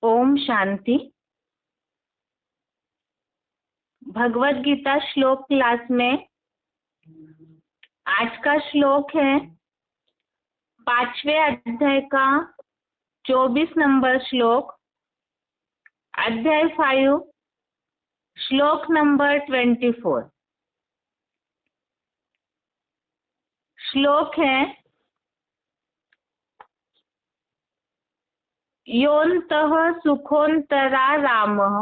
ओम शांति। भगवत गीता श्लोक क्लास में आज का श्लोक है 5वें अध्याय का 24 नंबर श्लोक, अध्याय 5, श्लोक नंबर 24। श्लोक है योऽन्तः सुखोऽन्तरा रामः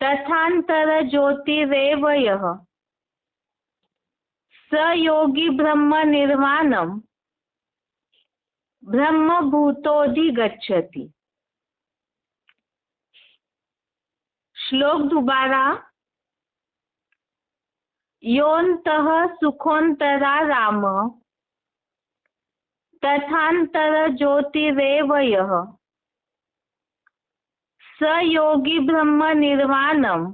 तथान्तर ज्योतिरेव यः स योगी ब्रह्म निर्वाणम् ब्रह्मभूतोऽधिगच्छति। श्लोक दोबारा। योऽन्तः सुखोऽन्तरा रामः तथान्तर ज्योतिरेव यः स योगी ब्रह्म निर्वाणम्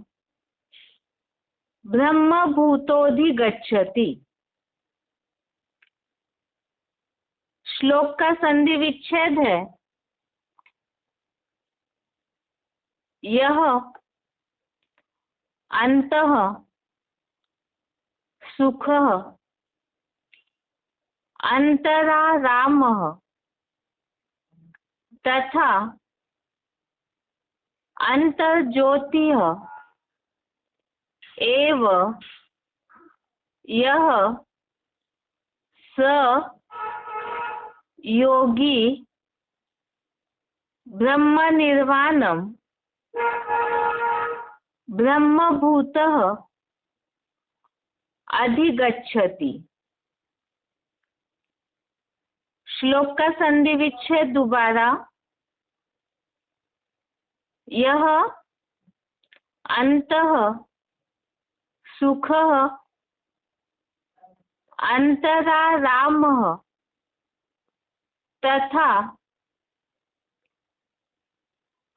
ब्रह्मभूतोऽधिगच्छति। श्लोक का संधि विच्छेद है यह अन्तः सुखः अन्तरा रामः तथा अंतर्ज्योतिः एव यः स योगी ब्रह्म निर्वाणम् ब्रह्मभूतः अधिगच्छति। श्लोक का संधि विच्छेद दोबारा। यह अन्तः सुखः अन्तरा रामः तथा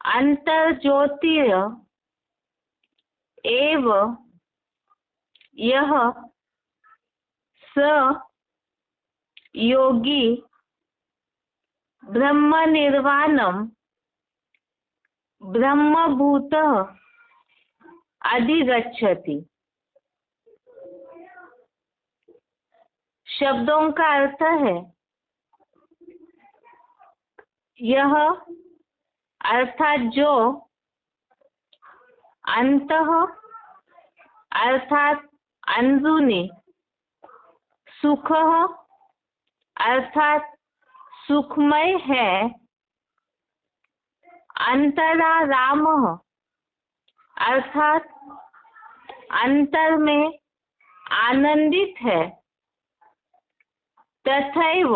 अंतर्ज्योतिः एव यः स योगी ब्रह्म निर्वाणम् ब्रह्मभूतः अधिगच्छति। शब्दों का अर्थ है यह अर्थात जो, अंतः अर्थात अंदरूनी, सुखः अर्थात सुखमय है, अंतरा रामः अर्थात अंतर में आनंदित है, तथैव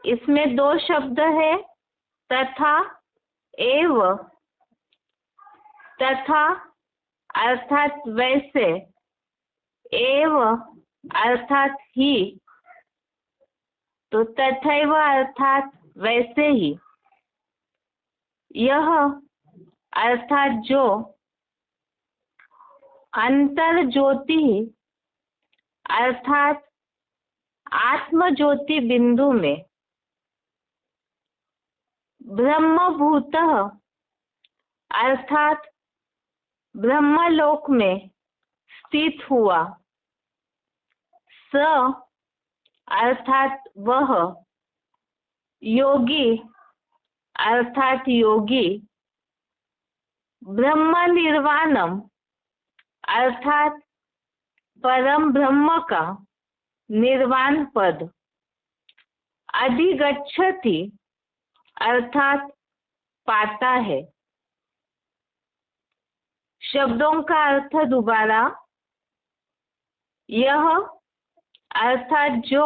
इसमें दो शब्द है तथा एव। तथा अर्थात वैसे, एव अर्थात ही, तो तथैव अर्थात वैसे ही, यह अर्थात जो, अंतर ज्योति अर्थात आत्म ज्योति बिंदु में, ब्रह्मभूतः अर्थात ब्रह्मलोक में स्थित हुआ, स अर्थात वह, योगी अर्थात योगी, ब्रह्म निर्वाणम अर्थात परम ब्रह्म का निर्वाण पद, अधिगच्छति अर्थात पाता है। शब्दों का अर्थ दोबारा। यह अर्थात जो,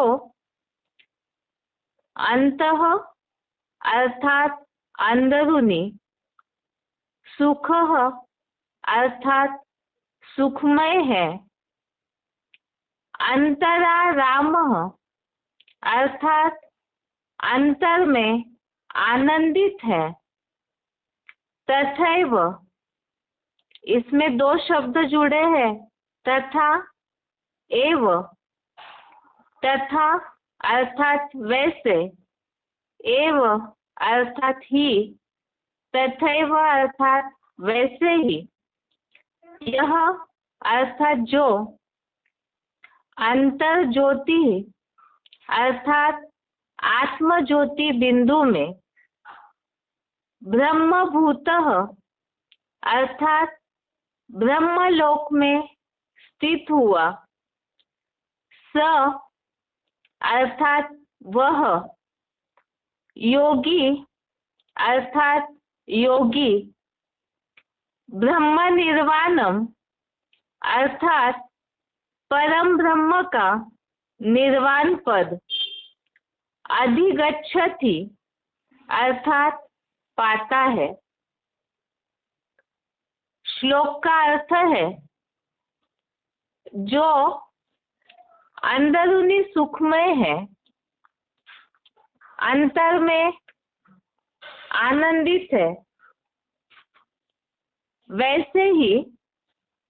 अंतः अर्थात अंदरूनी, सुखः अर्थात सुखमय है, अंतरा रामः अर्थात अंतर में आनंदित है, तथैव इसमें दो शब्द जुड़े हैं तथा एव। तथा अर्थात वैसे, एव अर्थात ही, तथैव अर्थात वैसे ही, यह अर्थात जो, अंतर ज्योति अर्थात आत्म ज्योति बिंदु में, ब्रह्मभूतः अर्थात ब्रह्मलोक में स्थित हुआ, स अर्थात वह, योगी अर्थात योगी, ब्रह्म निर्वाणम अर्थात परम ब्रह्म का निर्वाण पद, अधिगच्छति अर्थात पाता है। श्लोक का अर्थ है जो अंदरूनी सुखमय है, अंतर में आनंदित है, वैसे ही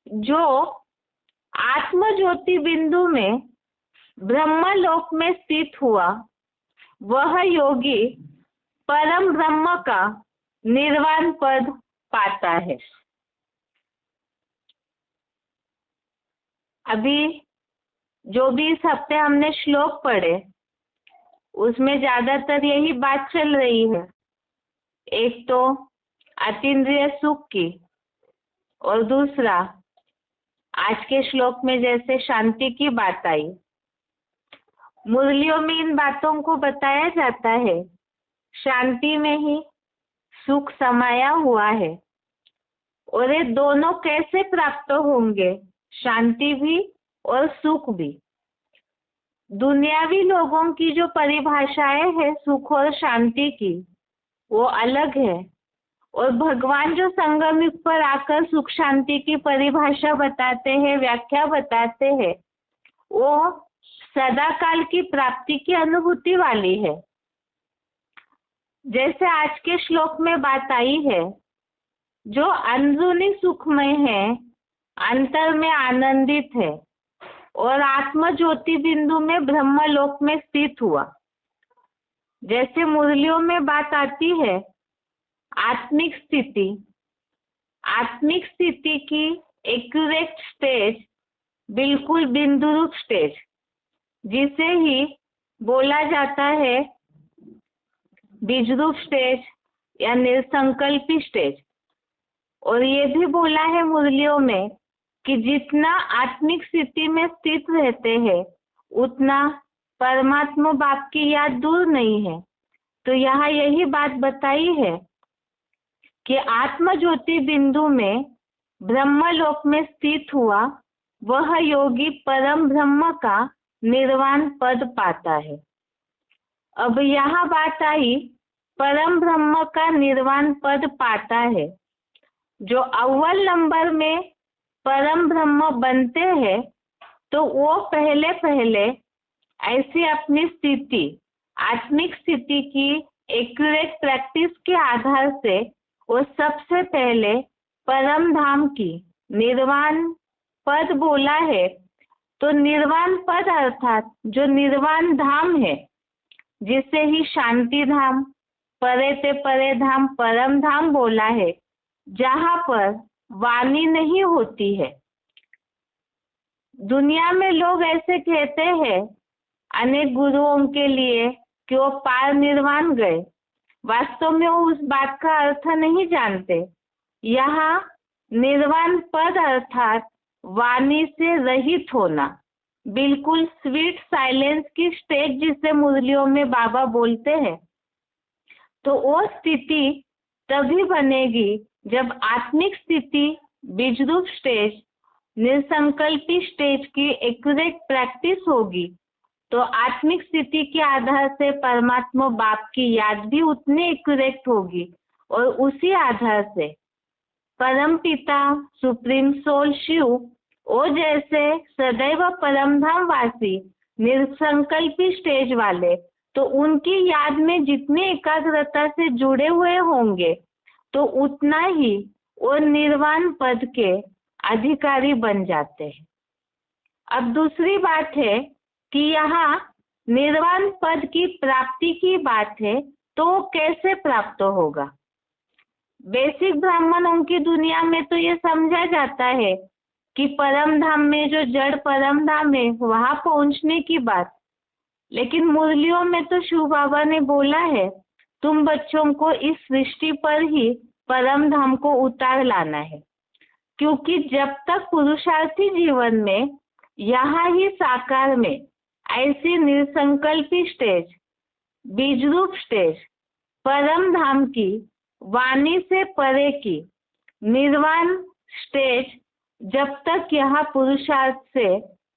जो आत्म ज्योति बिंदु में ब्रह्मलोक में स्थित हुआ, वह योगी परम ब्रह्म का निर्वाण पद पाता है। अभी जो भी इस हफ्ते हमने श्लोक पढ़े उसमें ज्यादातर यही बात चल रही है। एक तो अतीन्द्रिय सुख की, और दूसरा आज के श्लोक में जैसे शांति की बात आई। मुरलियों में इन बातों को बताया जाता है, शांति में ही सुख समाया हुआ है, और ये दोनों कैसे प्राप्त होंगे, शांति भी और सुख भी। दुनियावी लोगों की जो परिभाषाएं है सुख और शांति की, वो अलग है, और भगवान जो संगम युग पर आकर सुख शांति की परिभाषा बताते हैं, व्याख्या बताते हैं, वो सदा काल की प्राप्ति की अनुभूति वाली है। जैसे आज के श्लोक में बात आई है, जो अंदरूनी सुखमय है, अंतर में आनंदित है, और आत्म ज्योति बिंदु में ब्रह्मलोक में स्थित हुआ। जैसे मुरलियों में बात आती है आत्मिक स्थिति, आत्मिक स्थिति की एक्यूरेट स्टेज, बिल्कुल बिंदु रूप स्टेज, जिसे ही बोला जाता है बीजरूप स्टेज या निर्संकल्पी स्टेज। और ये भी बोला है मुरलियों में कि जितना आत्मिक स्थिति में स्थित रहते हैं उतना परमात्मा बाप की याद दूर नहीं है। तो यहाँ यही बात बताई है कि आत्म ज्योति बिंदु में ब्रह्मलोक में स्थित हुआ वह योगी परम ब्रह्म का निर्वाण पद पाता है। अब यहाँ बात आई परम ब्रह्म का निर्वाण पद पाता है। जो अव्वल नंबर में परम ब्रह्म बनते हैं तो वो पहले पहले ऐसी अपनी स्थिति, आत्मिक स्थिति की एक्यूरेट प्रैक्टिस के आधार से वो सबसे पहले परम धाम की निर्वाण पद बोला है। तो निर्वाण पद अर्थात जो निर्वाण धाम है, जिसे ही शांति धाम, परे ते परे धाम, परम धाम बोला है, जहाँ पर वाणी नहीं होती है। दुनिया में लोग ऐसे कहते हैं अनेक गुरुओं के लिए कि वो पार निर्वाण गए, वास्तव में वो उस बात का अर्थ नहीं जानते। यहाँ निर्वाण पद अर्थात वाणी से रहित होना, बिल्कुल स्वीट साइलेंस की स्टेज जिसे मुरलियों में बाबा बोलते हैं। तो वो स्थिति तभी बनेगी जब आत्मिक स्थिति, बीजरूप स्टेज, निर्संकल्पी स्टेज की एक्यूरेट प्रैक्टिस होगी। तो आत्मिक स्थिति के आधार से परमात्मा बाप की याद भी उतनी एक्यूरेट होगी, और उसी आधार से परम पिता, सुप्रीम सोल शिव, वो जैसे सदैव परम धाम वासी निर्संकल्पी स्टेज वाले, तो उनकी याद में जितनी एकाग्रता से जुड़े हुए होंगे तो उतना ही वो निर्वाण पद के अधिकारी बन जाते हैं। अब दूसरी बात है कि यहाँ निर्वाण पद की प्राप्ति की बात है, तो कैसे प्राप्त होगा? बेसिक ब्राह्मणों की दुनिया में तो ये समझा जाता है कि परम धाम में, जो जड़ परम धाम है, वहां पहुंचने की बात। लेकिन मुरलियों में तो शिव बाबा ने बोला है, तुम बच्चों को इस सृष्टि पर ही परम धाम को उतार लाना है। क्योंकि जब तक पुरुषार्थी जीवन में यहाँ ही साकार में ऐसी निसंकल्पी स्टेज, बीजरूप स्टेज, परम धाम की, वाणी से परे की निर्वाण स्टेज जब तक यहाँ पुरुषार्थ से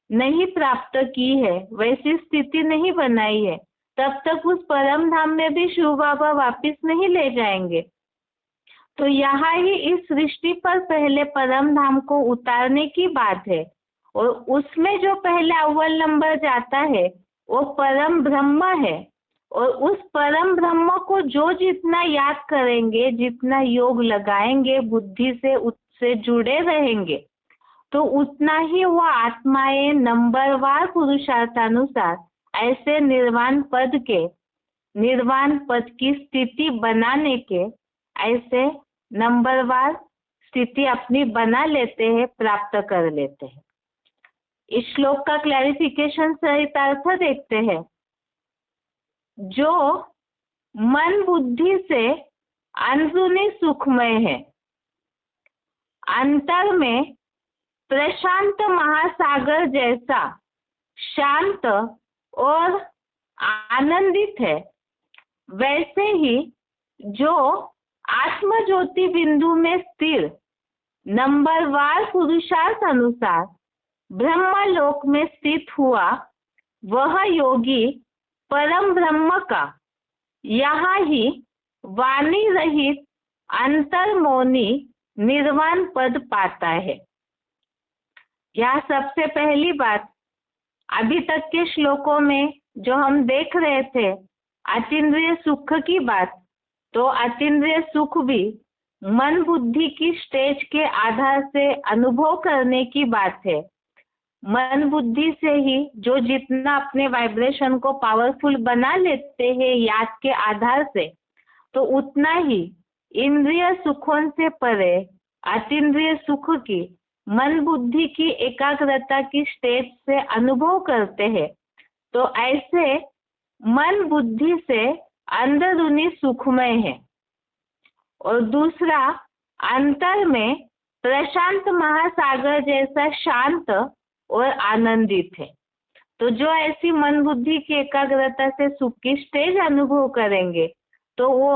नहीं प्राप्त की है, वैसी स्थिति नहीं बनाई है, तब तक उस परम धाम में भी शिव बाबा वापिस नहीं ले जाएंगे। तो यहाँ ही इस सृष्टि पर पहले परम धाम को उतारने की बात है, और उसमें जो पहले अव्वल नंबर जाता है वो परम ब्रह्म है। और उस परम ब्रह्म को जो जितना याद करेंगे, जितना योग लगाएंगे, बुद्धि से उससे जुड़े रहेंगे, तो उतना ही वो आत्माएं नंबरवार पुरुषार्थानुसार ऐसे निर्वाण पद की स्थिति बनाने के, ऐसे नंबरवार स्थिति अपनी बना लेते हैं, प्राप्त कर लेते हैं। इस श्लोक का क्लैरिफिकेशन सहित अर्थ देखते हैं। जो मन बुद्धि से अंदरूनी सुखमय है, अंतर में प्रशांत महासागर जैसा शांत और आनंदित है, वैसे ही जो आत्म ज्योति बिंदु में स्थिर नंबरवार पुरुषार्थ अनुसार ब्रह्मलोक में स्थित हुआ, वह योगी परम ब्रह्म का यहाँ ही वाणी रहित अंतर्मोनी निर्वाण पद पाता है। यह सबसे पहली बात, अभी तक के श्लोकों में जो हम देख रहे थे अतीन्द्रिय सुख की बात, तो अतीन्द्रिय सुख भी मन बुद्धि की स्टेज के आधार से अनुभव करने की बात है। मन बुद्धि से ही जो जितना अपने वाइब्रेशन को पावरफुल बना लेते हैं याद के आधार से, तो उतना ही इंद्रिय सुखों से परे अतीन्द्रिय सुख की मन बुद्धि की एकाग्रता की स्टेज से अनुभव करते हैं। तो ऐसे मन बुद्धि से अंदरूनी सुखमय है। और दूसरा, अंतर में प्रशांत महासागर जैसा शांत और आनंदित है। तो जो ऐसी मन बुद्धि की एकाग्रता से सुख की स्टेज अनुभव करेंगे, तो वो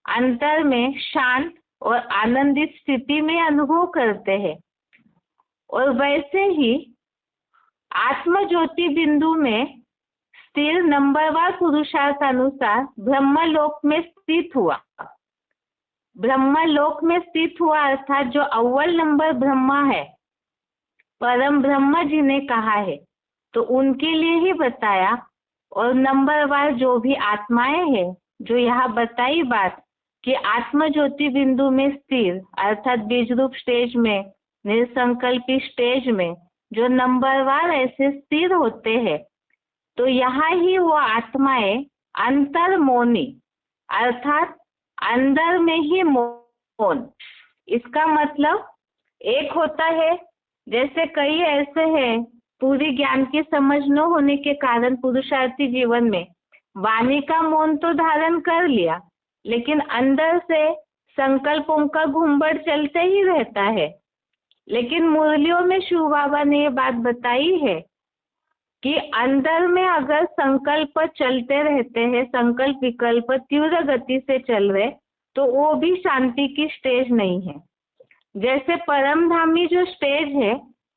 अंतर में शांत और आनंदित स्थिति में अनुभव करते हैं। और वैसे ही आत्म ज्योति बिंदु में स्थिर नंबरवार पुरुषार्थ अनुसार ब्रह्मलोक में स्थित हुआ। ब्रह्मलोक में स्थित हुआ अर्थात जो अव्वल नंबर ब्रह्मा है, परम ब्रह्म जी ने कहा है, तो उनके लिए ही बताया। और नंबरवार जो भी आत्माएं हैं, जो यहाँ बताई बात कि आत्म ज्योति बिंदु में स्थिर अर्थात बीज रूप स्टेज में, निसंकल्पी स्टेज में जो नंबरवार ऐसे स्थिर होते हैं, तो यहाँ ही वो आत्माएं अंतर्मोनी अर्थात अंदर में ही मौन। इसका मतलब एक होता है, जैसे कई ऐसे हैं पूरी ज्ञान की समझ न होने के कारण पुरुषार्थी जीवन में वाणी का मौन तो धारण कर लिया, लेकिन अंदर से संकल्पों का घुंबड़ चलते ही रहता है। लेकिन मुरलियों में शिव बाबा ने ये बात बताई है कि अंदर में अगर संकल्प चलते रहते हैं, संकल्प विकल्प तीव्र गति से चल रहे, तो वो भी शांति की स्टेज नहीं है। जैसे परमधामी जो स्टेज है,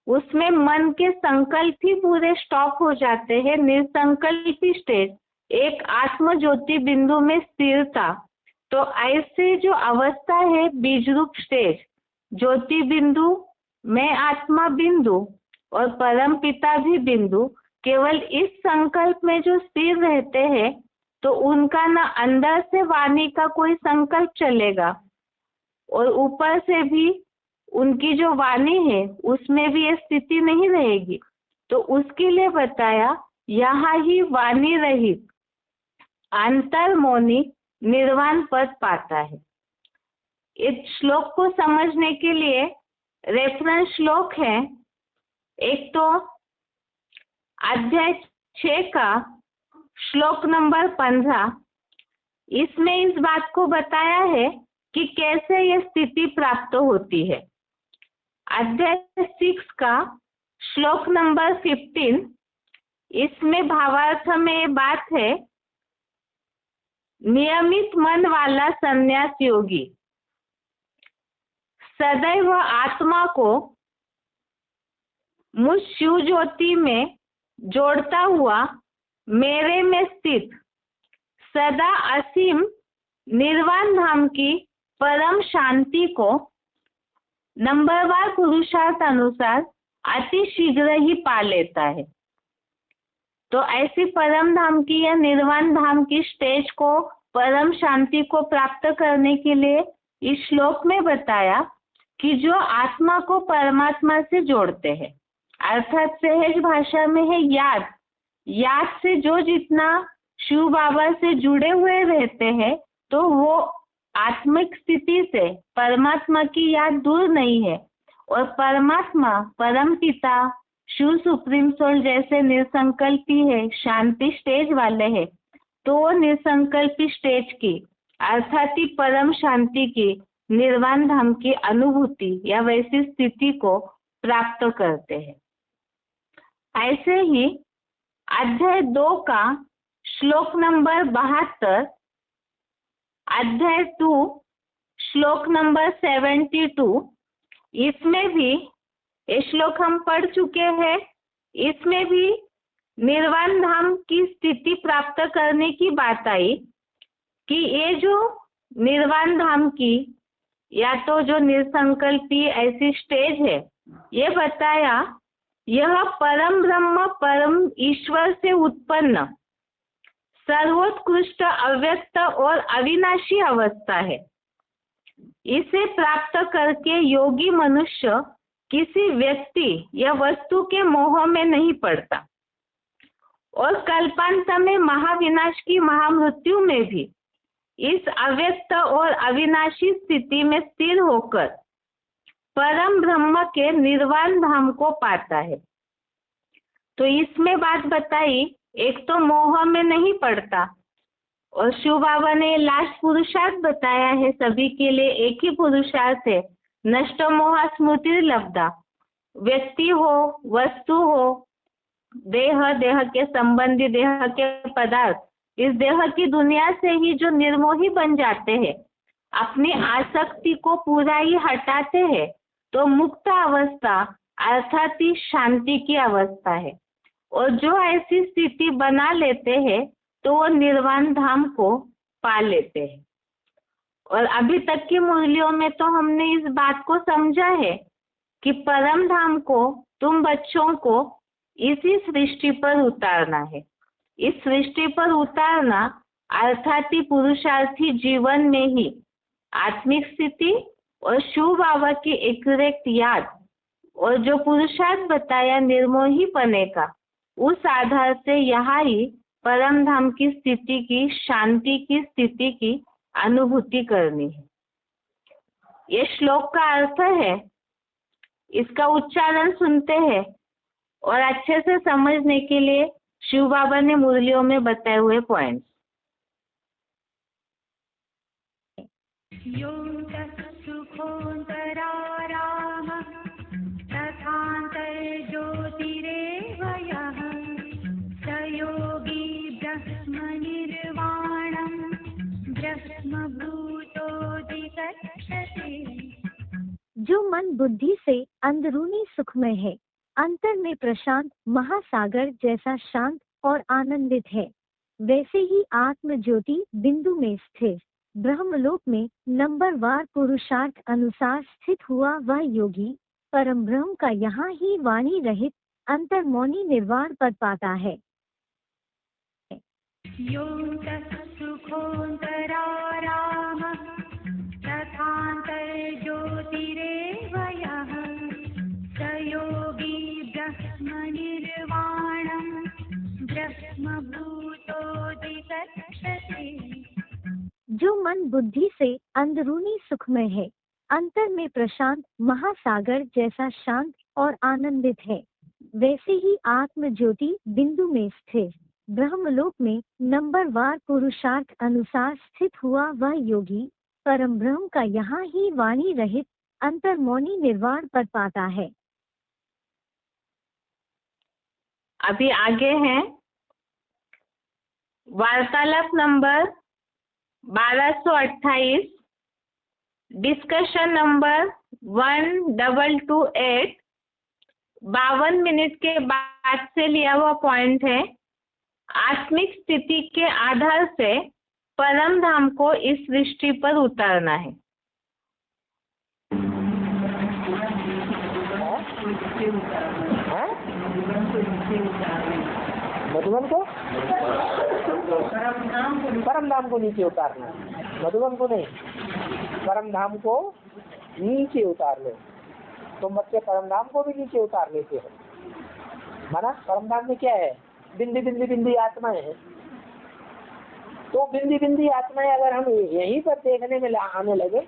उसमें मन के संकल्प ही पूरे स्टॉप हो जाते हैं। निसंकल्पी स्टेज, एक आत्म ज्योति बिंदु में स्थिरता। तो ऐसे जो अवस्था है बीज रूप स्टेज, ज्योति बिंदु में आत्मा बिंदु और परम पिता भी बिंदु, केवल इस संकल्प में जो स्थिर रहते हैं, तो उनका ना अंदर से वाणी का कोई संकल्प चलेगा और ऊपर से भी उनकी जो वाणी है उसमें भी ये स्थिति नहीं रहेगी। तो उसके लिए बताया यहाँ ही वाणी रहित अंतर्मोनी निर्वाण पद पाता है। इस श्लोक को समझने के लिए रेफरेंस श्लोक है, एक तो अध्याय 6 का श्लोक नंबर 15। इसमें इस बात को बताया है कि कैसे यह स्थिति प्राप्त होती है। अध्याय 6 का श्लोक नंबर 15, इसमें भावार्थ में ये बात है, नियमित मन वाला संन्यास योगी सदैव आत्मा को मुझ शिव ज्योति में जोड़ता हुआ मेरे में स्थित सदा असीम निर्वाण धाम की परम शांति को नंबरवार पुरुषार्थ अनुसार अति शीघ्र ही पा लेता है। तो ऐसी परम धाम की या निर्वाण धाम की स्टेज को, परम शांति को प्राप्त करने के लिए इस श्लोक में बताया कि जो आत्मा को परमात्मा से जोड़ते हैं, अर्थात सहज भाषा में है याद। याद से जो जितना शिव बाबा से जुड़े हुए रहते हैं, तो वो आत्मिक स्थिति से परमात्मा की याद दूर नहीं है। और परमात्मा, परम पिता, शिव सुप्रीम सोल जैसे निसंकल्पी है, शांति स्टेज वाले हैं, तो वो निसंकल्पी स्टेज की अर्थात ही परम शांति की निर्वाण धाम की अनुभूति या वैसी स्थिति को प्राप्त करते हैं। ऐसे ही अध्याय 2 का श्लोक नंबर 72, अध्याय 2 श्लोक नंबर 72, इसमें भी ये श्लोक हम पढ़ चुके हैं। इसमें भी निर्वाण धाम की स्थिति प्राप्त करने की बात आई कि ये जो निर्वाण धाम की या तो जो निसंकल्पी ऐसी स्टेज है, ये बताया यह परम ब्रह्म, परम ईश्वर से उत्पन्न सर्वोत्कृष्ट अव्यक्त और अविनाशी अवस्था है। इसे प्राप्त करके योगी मनुष्य किसी व्यक्ति या वस्तु के मोह में नहीं पड़ता और कल्पांत में महाविनाश की महामृत्यु में भी इस अव्यक्त और अविनाशी स्थिति में स्थिर होकर परम ब्रह्म के निर्वाण धाम को पाता है। तो इसमें बात बताई, एक तो मोह में नहीं पड़ता, और शिव बाबा ने लास्ट पुरुषार्थ बताया है, सभी के लिए एक ही पुरुषार्थ है, नष्ट मोह स्मृति लब्धा। व्यक्ति हो, वस्तु हो, देह, देह के संबंधी, देह के पदार्थ, इस देह की दुनिया से ही जो निर्मोही बन जाते हैं, अपनी आसक्ति को पूरा ही हटाते हैं, तो मुक्त अवस्था अर्थात ही शांति की अवस्था है। और जो ऐसी स्थिति बना लेते हैं तो वो निर्वाण धाम को पा लेते हैं। और अभी तक की मुरलियों में तो हमने इस बात को समझा है कि परम धाम को तुम बच्चों को इसी सृष्टि पर उतारना है। इस सृष्टि पर उतारना अर्थात ही पुरुषार्थी जीवन में ही आत्मिक स्थिति और शिव बाबा की एग्जैक्ट याद और जो पुरुषार्थ बताया निर्मोही पने का, उस आधार से यहाँ ही परम धाम की स्थिति की, शांति की स्थिति की अनुभूति करनी है। ये श्लोक का अर्थ है, इसका उच्चारण सुनते हैं और अच्छे से समझने के लिए शिव बाबा ने मुरलियों में बताए हुए पॉइंट्स। जो मन बुद्धि से अंदरूनी सुखमय है, अंतर में प्रशांत महासागर जैसा शांत और आनंदित है, वैसे ही आत्म ज्योति बिंदु में स्थिर ब्रह्मलोक में नंबरवार पुरुषार्थ अनुसार स्थित हुआ वह योगी परम ब्रह्म का यहाँ ही वाणी रहित अंतर्मौनी निर्वाण पद पाता है। जो मन बुद्धि से अंदरूनी सुखमय है, अंतर में प्रशांत महासागर जैसा शांत और आनंदित है, वैसे ही आत्म ज्योति बिंदु में स्थिर ब्रह्मलोक में नंबरवार पुरुषार्थ अनुसार स्थित हुआ वह योगी परम ब्रह्म का यहाँ ही वाणी रहित अंतर्मौनी निर्वाण पर पाता है। अभी आगे है वार्तालाप नंबर 1228, डिस्कशन नंबर 1228, 52 मिनट के बाद से लिया हुआ पॉइंट है। आत्मिक स्थिति के आधार से परम धाम को इस सृष्टि पर उतारना है। मधुबन को परम धाम को नीचे उतारना, मधुबन को नहीं, परम धाम को नीचे उतार लो। तुम बच्चे परम धाम को भी नीचे उतार लेते हो। माना परम धाम में क्या है? बिंदी बिंदी बिंदी आत्माएं हैं। तो बिंदी बिंदी आत्माएं अगर हम यहीं पर देखने में आने लगे,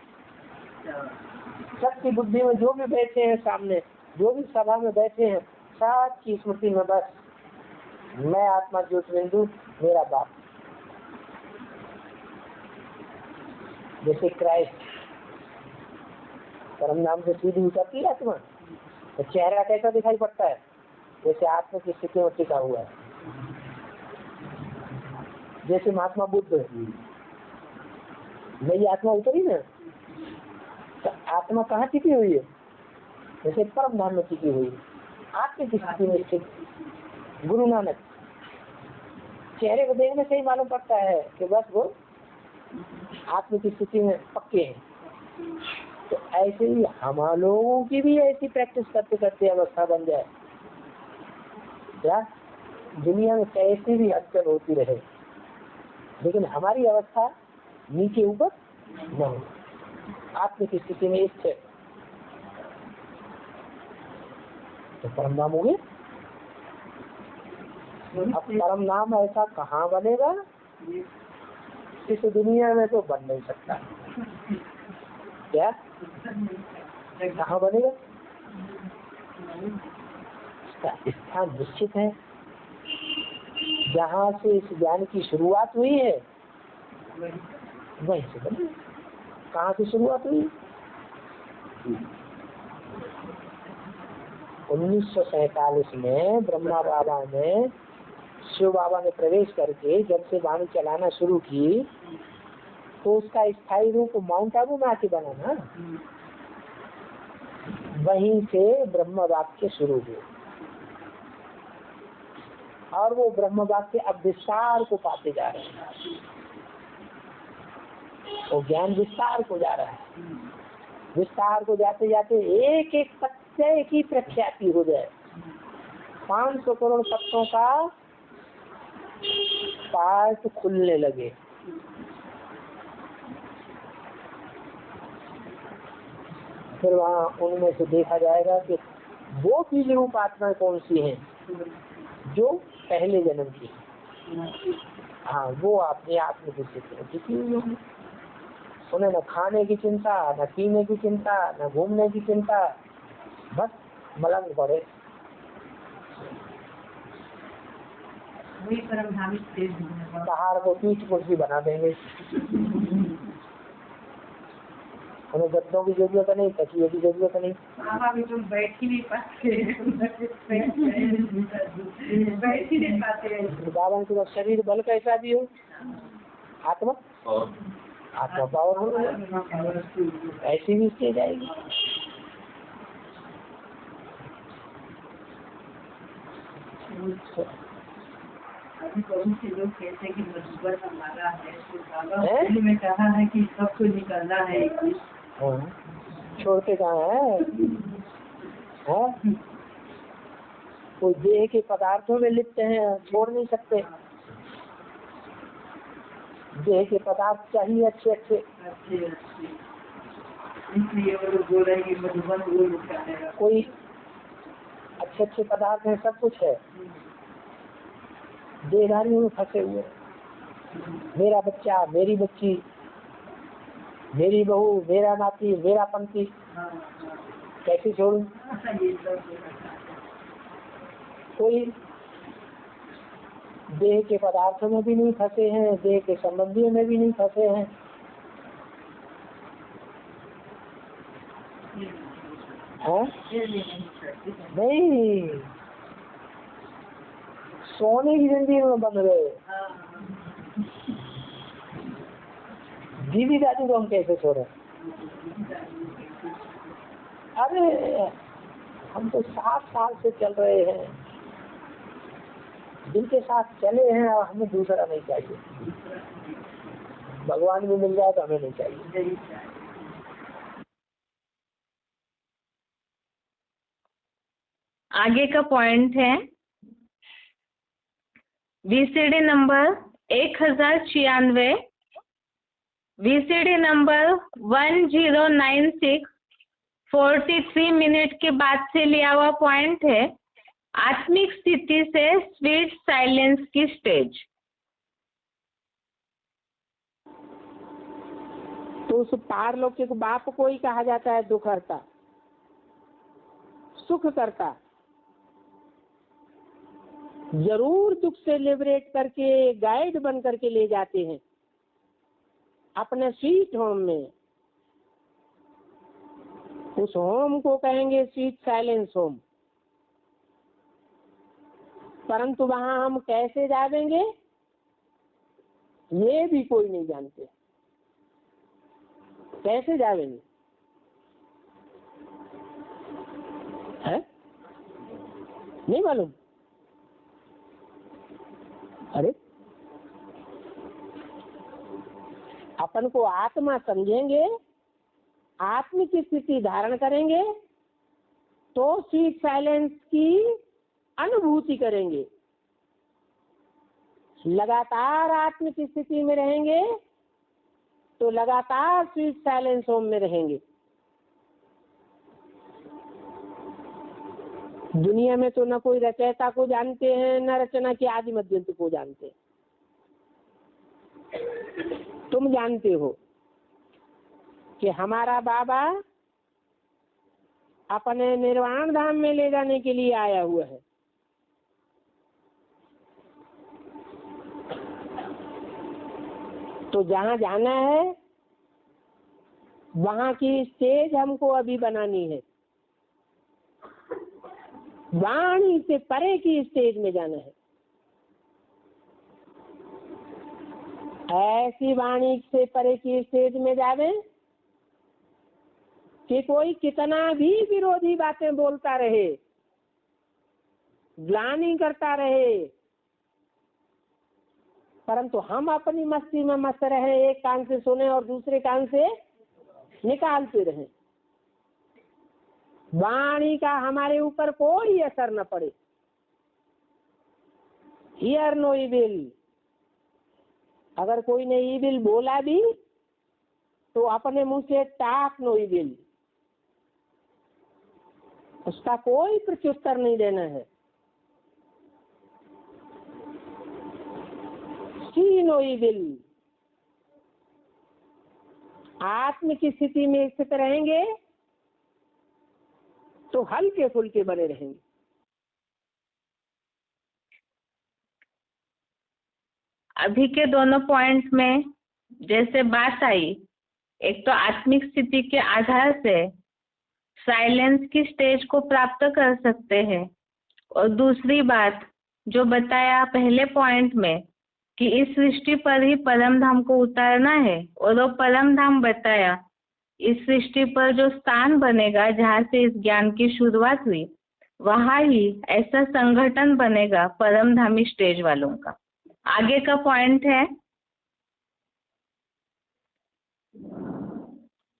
सबकी बुद्धि में जो भी बैठे हैं सामने, जो भी सभा में बैठे हैं, सबकी स्मृति में बस मैं आत्मा ज्योतिबिंदु, मेरा बाप। जैसे क्राइस्ट परम नाम से सीधी उतरती है आत्मा, तो चेहरा कैसा दिखाई पड़ता है? जैसे आत्मा की स्थिति में टिका हुआ है। जैसे महात्मा बुद्ध, नई आत्मा उतरी ना, तो आत्मा कहाँ टिकी हुई है? जैसे परम धाम में टिकी हुई है, आत्मा की स्थिति में स्थित। गुरु नानक चेहरे को देखने से ही मालूम पड़ता है कि बस वो आत्मा की स्थिति में पक्के हैं। तो ऐसे ही हम लोगों की भी ऐसी प्रैक्टिस करते करते अवस्था बन जाए, क्या दुनिया में कैसी भी हलचल होती रहे, लेकिन हमारी अवस्था नीचे ऊपर न हो, आत्मा की स्थिति में स्थिर। तो परम नाम हो गए। अब परम नाम ऐसा कहाँ बनेगा? इस दुनिया में तो बन नहीं सकता। क्या कहाँ बनेगा? इसका स्थान निश्चित है। जहाँ से इस ज्ञान की शुरुआत हुई है वहीं से बनेगा। कहाँ से शुरुआत हुई? 1947 में ब्रह्मा बाबा ने, शिव बाबा ने प्रवेश करके जब से वाणी चलाना शुरू की, तो उसका स्थायी रूप माउंट आबू में आके बना ना। वहीं से ब्रह्म वाक्य शुरू हुए और वो ब्रह्म वाक्य अब विस्तार को पाते जा रहे हैं। वो ज्ञान विस्तार को जा रहा है। विस्तार को जाते जाते एक एक पत्ते की प्रख्याति हो जाए। 500 करोड़ पत्तों का पार्ट खुलने लगे। फिर वहाँ उनमें से देखा जाएगा कि वो बीज रूप आत्माएं कौन सी हैं जो पहले जन्म की। हाँ, वो अपने आत्म की स्थिति में उन्हें न खाने की चिंता, न पीने की चिंता, न घूमने की चिंता, बस मलंग पड़े। पहाड़ को पीठ कुर्सी बना देंगे। उन्हें गद्दों की जरूरत नहीं, तकिए की जरूरत नहीं। भी तुम बैठ ही नहीं पाते। बाबा के शरीर बल कैसा भी हो, आत्मा आत्मा पावर हो, ऐसी भी स्टेज आएगी। अभी बहुत से लोग कहते हैं कि मधुबन हमारा है, तो बाबा में कहा है कि सबको निकलना है। छोड़ते कहाँ है? कोई देह के पदार्थों में लिप्त हैं, छोड़ नहीं सकते। देह के पदार्थ चाहिए अच्छे अच्छे। इसलिए वो बोल रहे हैं कि मधुबन वो निकालेगा। कोई अच्छे अच्छे पदार्थ है, सब कुछ है, देहधारियों में फंसे हुए। मेरा बच्चा, मेरी बच्ची, मेरी बहू, मेरा नाती, मेरा पंथी, हाँ, कैसे छोड़ूं? ये सब कोई देह के पदार्थों में भी नहीं फंसे हैं, देह के संबंधियों में भी नहीं फंसे हैं। हाँ? नहीं, सोने की जिंदगी में बन गए। दीदी दादी को हम कैसे छोड़े? अरे हम तो 7 साल से चल रहे हैं, जिनके साथ चले हैं, और हमें दूसरा नहीं चाहिए। भगवान भी मिल जाए तो हमें नहीं चाहिए। आगे का पॉइंट है VCD number 1096, VCD number 1096, 43 minute के बाद से लिया हुआ पॉइंट है आत्मिक स्थिति से स्वीट साइलेंस की स्टेज। तो उस पारलौकिक बाप को ही कहा जाता है दुख हरता, सुख करता। जरूर दुख से लिबरेट करके गाइड बन करके ले जाते हैं अपने स्वीट होम में। उस होम को कहेंगे स्वीट साइलेंस होम। परंतु वहां हम कैसे जाएंगे ये भी कोई नहीं जानते। कैसे जाएंगे है? नहीं मालूम। अरे अपन को आत्मा समझेंगे, आत्मिक स्थिति धारण करेंगे तो स्वीट साइलेंस की अनुभूति करेंगे। लगातार आत्मिक स्थिति में रहेंगे तो लगातार स्वीट साइलेंस होम में रहेंगे। दुनिया में तो न कोई रचयिता को जानते हैं, न रचना के आदि मध्यंत को जानते हैं। तुम जानते हो कि हमारा बाबा अपने निर्वाण धाम में ले जाने के लिए आया हुआ है। तो जहाँ जाना है वहाँ की स्टेज हमको अभी बनानी है। वाणी से परे की स्टेज में जाना है। ऐसी वाणी से परे की स्टेज में जावे कि कोई कितना भी विरोधी बातें बोलता रहे, ग्लानि करता रहे, परंतु हम अपनी मस्ती में मस्त रहे, एक कान से सुने और दूसरे कान से निकालते रहे। वाणी का हमारे ऊपर कोई असर न पड़े। Hear no evil. अगर कोई ने इविल बोला भी तो अपने मुंह से टाक नो इविल, उसका कोई प्रत्युत्तर नहीं देना है। सी नो इविल। आत्म की स्थिति में स्थित रहेंगे तो हल्के फुल्के बने रहेंगे। अभी के दोनों पॉइंट में जैसे बात आई, एक तो आत्मिक स्थिति के आधार से साइलेंस की स्टेज को प्राप्त कर सकते हैं, और दूसरी बात जो बताया पहले पॉइंट में कि इस सृष्टि पर ही परम धाम को उतारना है, और वो परम धाम बताया इस सृष्टि पर जो स्थान बनेगा जहाँ से इस ज्ञान की शुरुआत हुई, वहाँ ही ऐसा संगठन बनेगा परम धामी स्टेज वालों का। आगे का पॉइंट है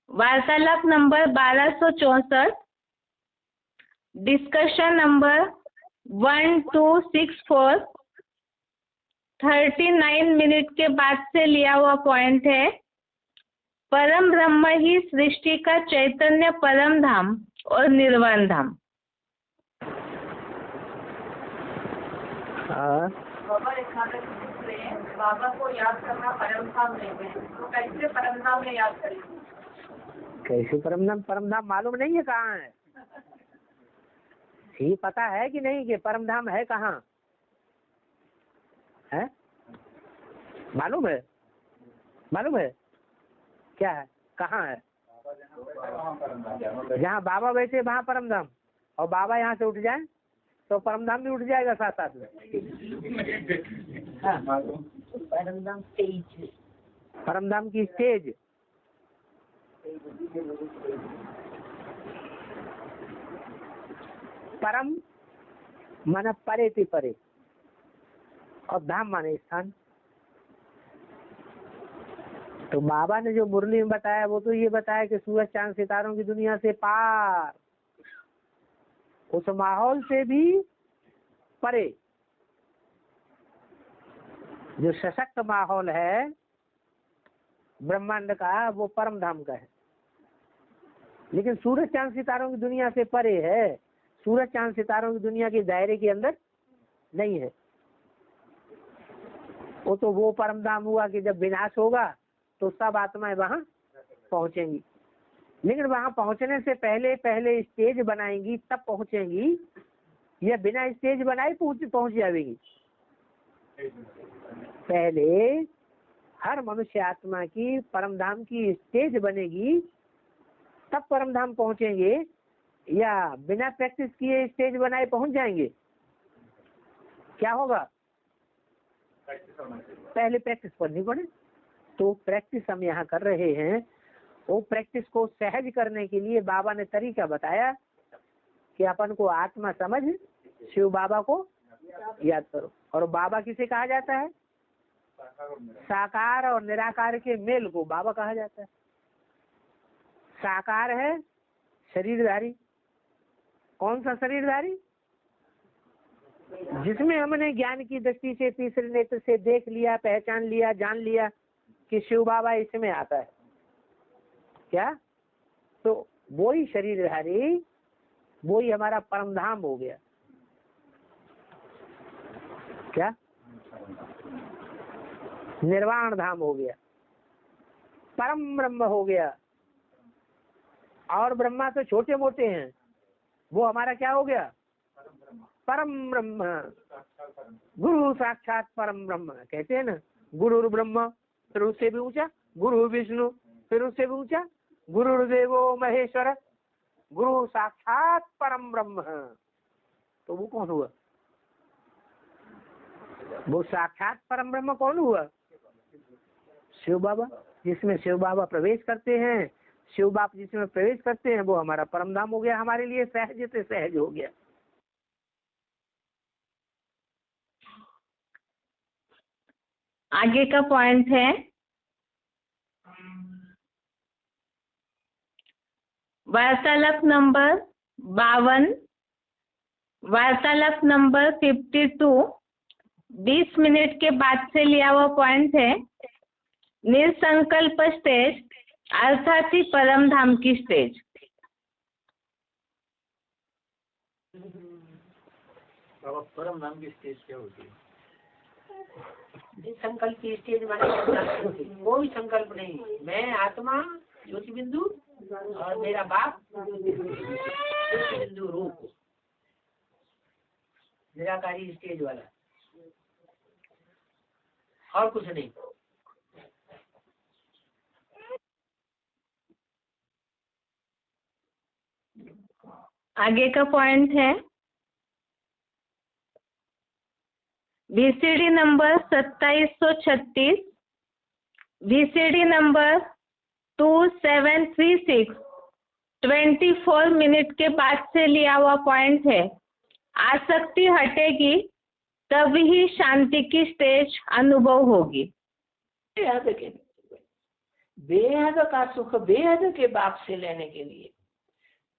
वार्तालाप नंबर 1264, डिस्कशन नंबर 1264, 39 मिनट के बाद से लिया हुआ पॉइंट है परम ब्रह्म ही सृष्टि का चैतन्य परम धाम और निर्वाण धाम। हाँ बाबा एक खाना पूछ रहे हैं बाबा को याद करना परम धाम नहीं है, तो कैसे परम धाम में याद करेंगे? कैसे परम धाम मालूम नहीं है कहाँ है? ही पता है कि नहीं कि परम धाम है कहाँ है? मालूम है? मालूम है क्या है? कहाँ है? जहाँ बाबा बैठे वहाँ परम धाम, और बाबा यहाँ से उठ जाए तो परम धाम भी उठ जाएगा साथ साथ में। परम धाम स्टेज, परम धाम की स्टेज परम माना परे थी परे, और धाम माने स्थान। तो बाबा ने जो मुरली में बताया वो तो ये बताया कि सूरज चांद सितारों की दुनिया से पार, उस माहौल से भी परे जो सशक्त माहौल है ब्रह्मांड का, वो परम धाम का है। लेकिन सूरज चांद सितारों की दुनिया से परे है, सूरज चांद सितारों की दुनिया के दायरे के अंदर नहीं है। वो तो वो परम धाम हुआ कि जब विनाश होगा तो सब आत्माएं वहां पहुंचेंगी, लेकिन वहां पहुंचने से पहले पहले स्टेज बनाएंगी तब पहुंचेंगी, या बिना स्टेज बनाए पहुंच जाएगी? पहले हर मनुष्य आत्मा की परम धाम की स्टेज बनेगी तब परम धाम पहुंचेंगे, या बिना प्रैक्टिस किए स्टेज बनाए पहुंच जाएंगे? क्या होगा? पहले प्रैक्टिस करनी पड़े। तो प्रैक्टिस हम यहाँ कर रहे हैं। वो प्रैक्टिस को सहज करने के लिए बाबा ने तरीका बताया कि अपन को आत्मा समझ शिव बाबा को याद करो। और बाबा किसे कहा जाता है? साकार और निराकार के मेल को बाबा कहा जाता है। साकार है शरीरधारी। कौन सा शरीरधारी? जिसमें हमने ज्ञान की दृष्टि से तीसरे नेत्र से देख लिया, पहचान लिया, जान लिया कि शिव बाबा इसमें आता है। क्या? तो वो ही शरीरधारी, वो ही हमारा परम धाम हो गया। क्या? निर्वाण धाम हो गया, परम ब्रह्म हो गया। और ब्रह्मा तो छोटे मोटे हैं, वो हमारा क्या हो गया? परम ब्रह्म। गुरु साक्षात परम ब्रह्म कहते हैं ना। गुरु ब्रह्म, फिर उससे भी ऊंचा गुरु विष्णु, फिर उससे भी ऊंचा गुरुर्देवो महेश्वर, गुरु साक्षात परम ब्रह्म। तो वो कौन हुआ? वो साक्षात परम ब्रह्म कौन हुआ? शिव बाबा। जिसमें शिव बाबा प्रवेश करते हैं, शिव बाप जिसमें प्रवेश करते हैं वो हमारा परम धाम हो गया। हमारे लिए सहज से सहज हो गया। आगे का पॉइंट है वार्तालाप नंबर 52, वार्तालाप नंबर 52 20 मिनट के बाद से लिया हुआ पॉइंट है। निसंकल्प स्टेज अर्थात ही परम धाम की स्टेज। परम धाम की स्टेज क्या होती है? संकल्प की स्टेज माने कोई संकल्प नहीं। मैं आत्मा ज्योति बिंदु और मेरा बाप ज्योति बिंदु रूप, निराकारी स्टेज वाला, और कुछ नहीं। आगे का पॉइंट है VCD number 2736, VCD number 2736 24 minute के बाद से लिया हुआ पॉइंट है। आसक्ति हटेगी तभी शांति की स्टेज अनुभव होगी। बेहद का सुख बेहद के बाप से लेने के लिए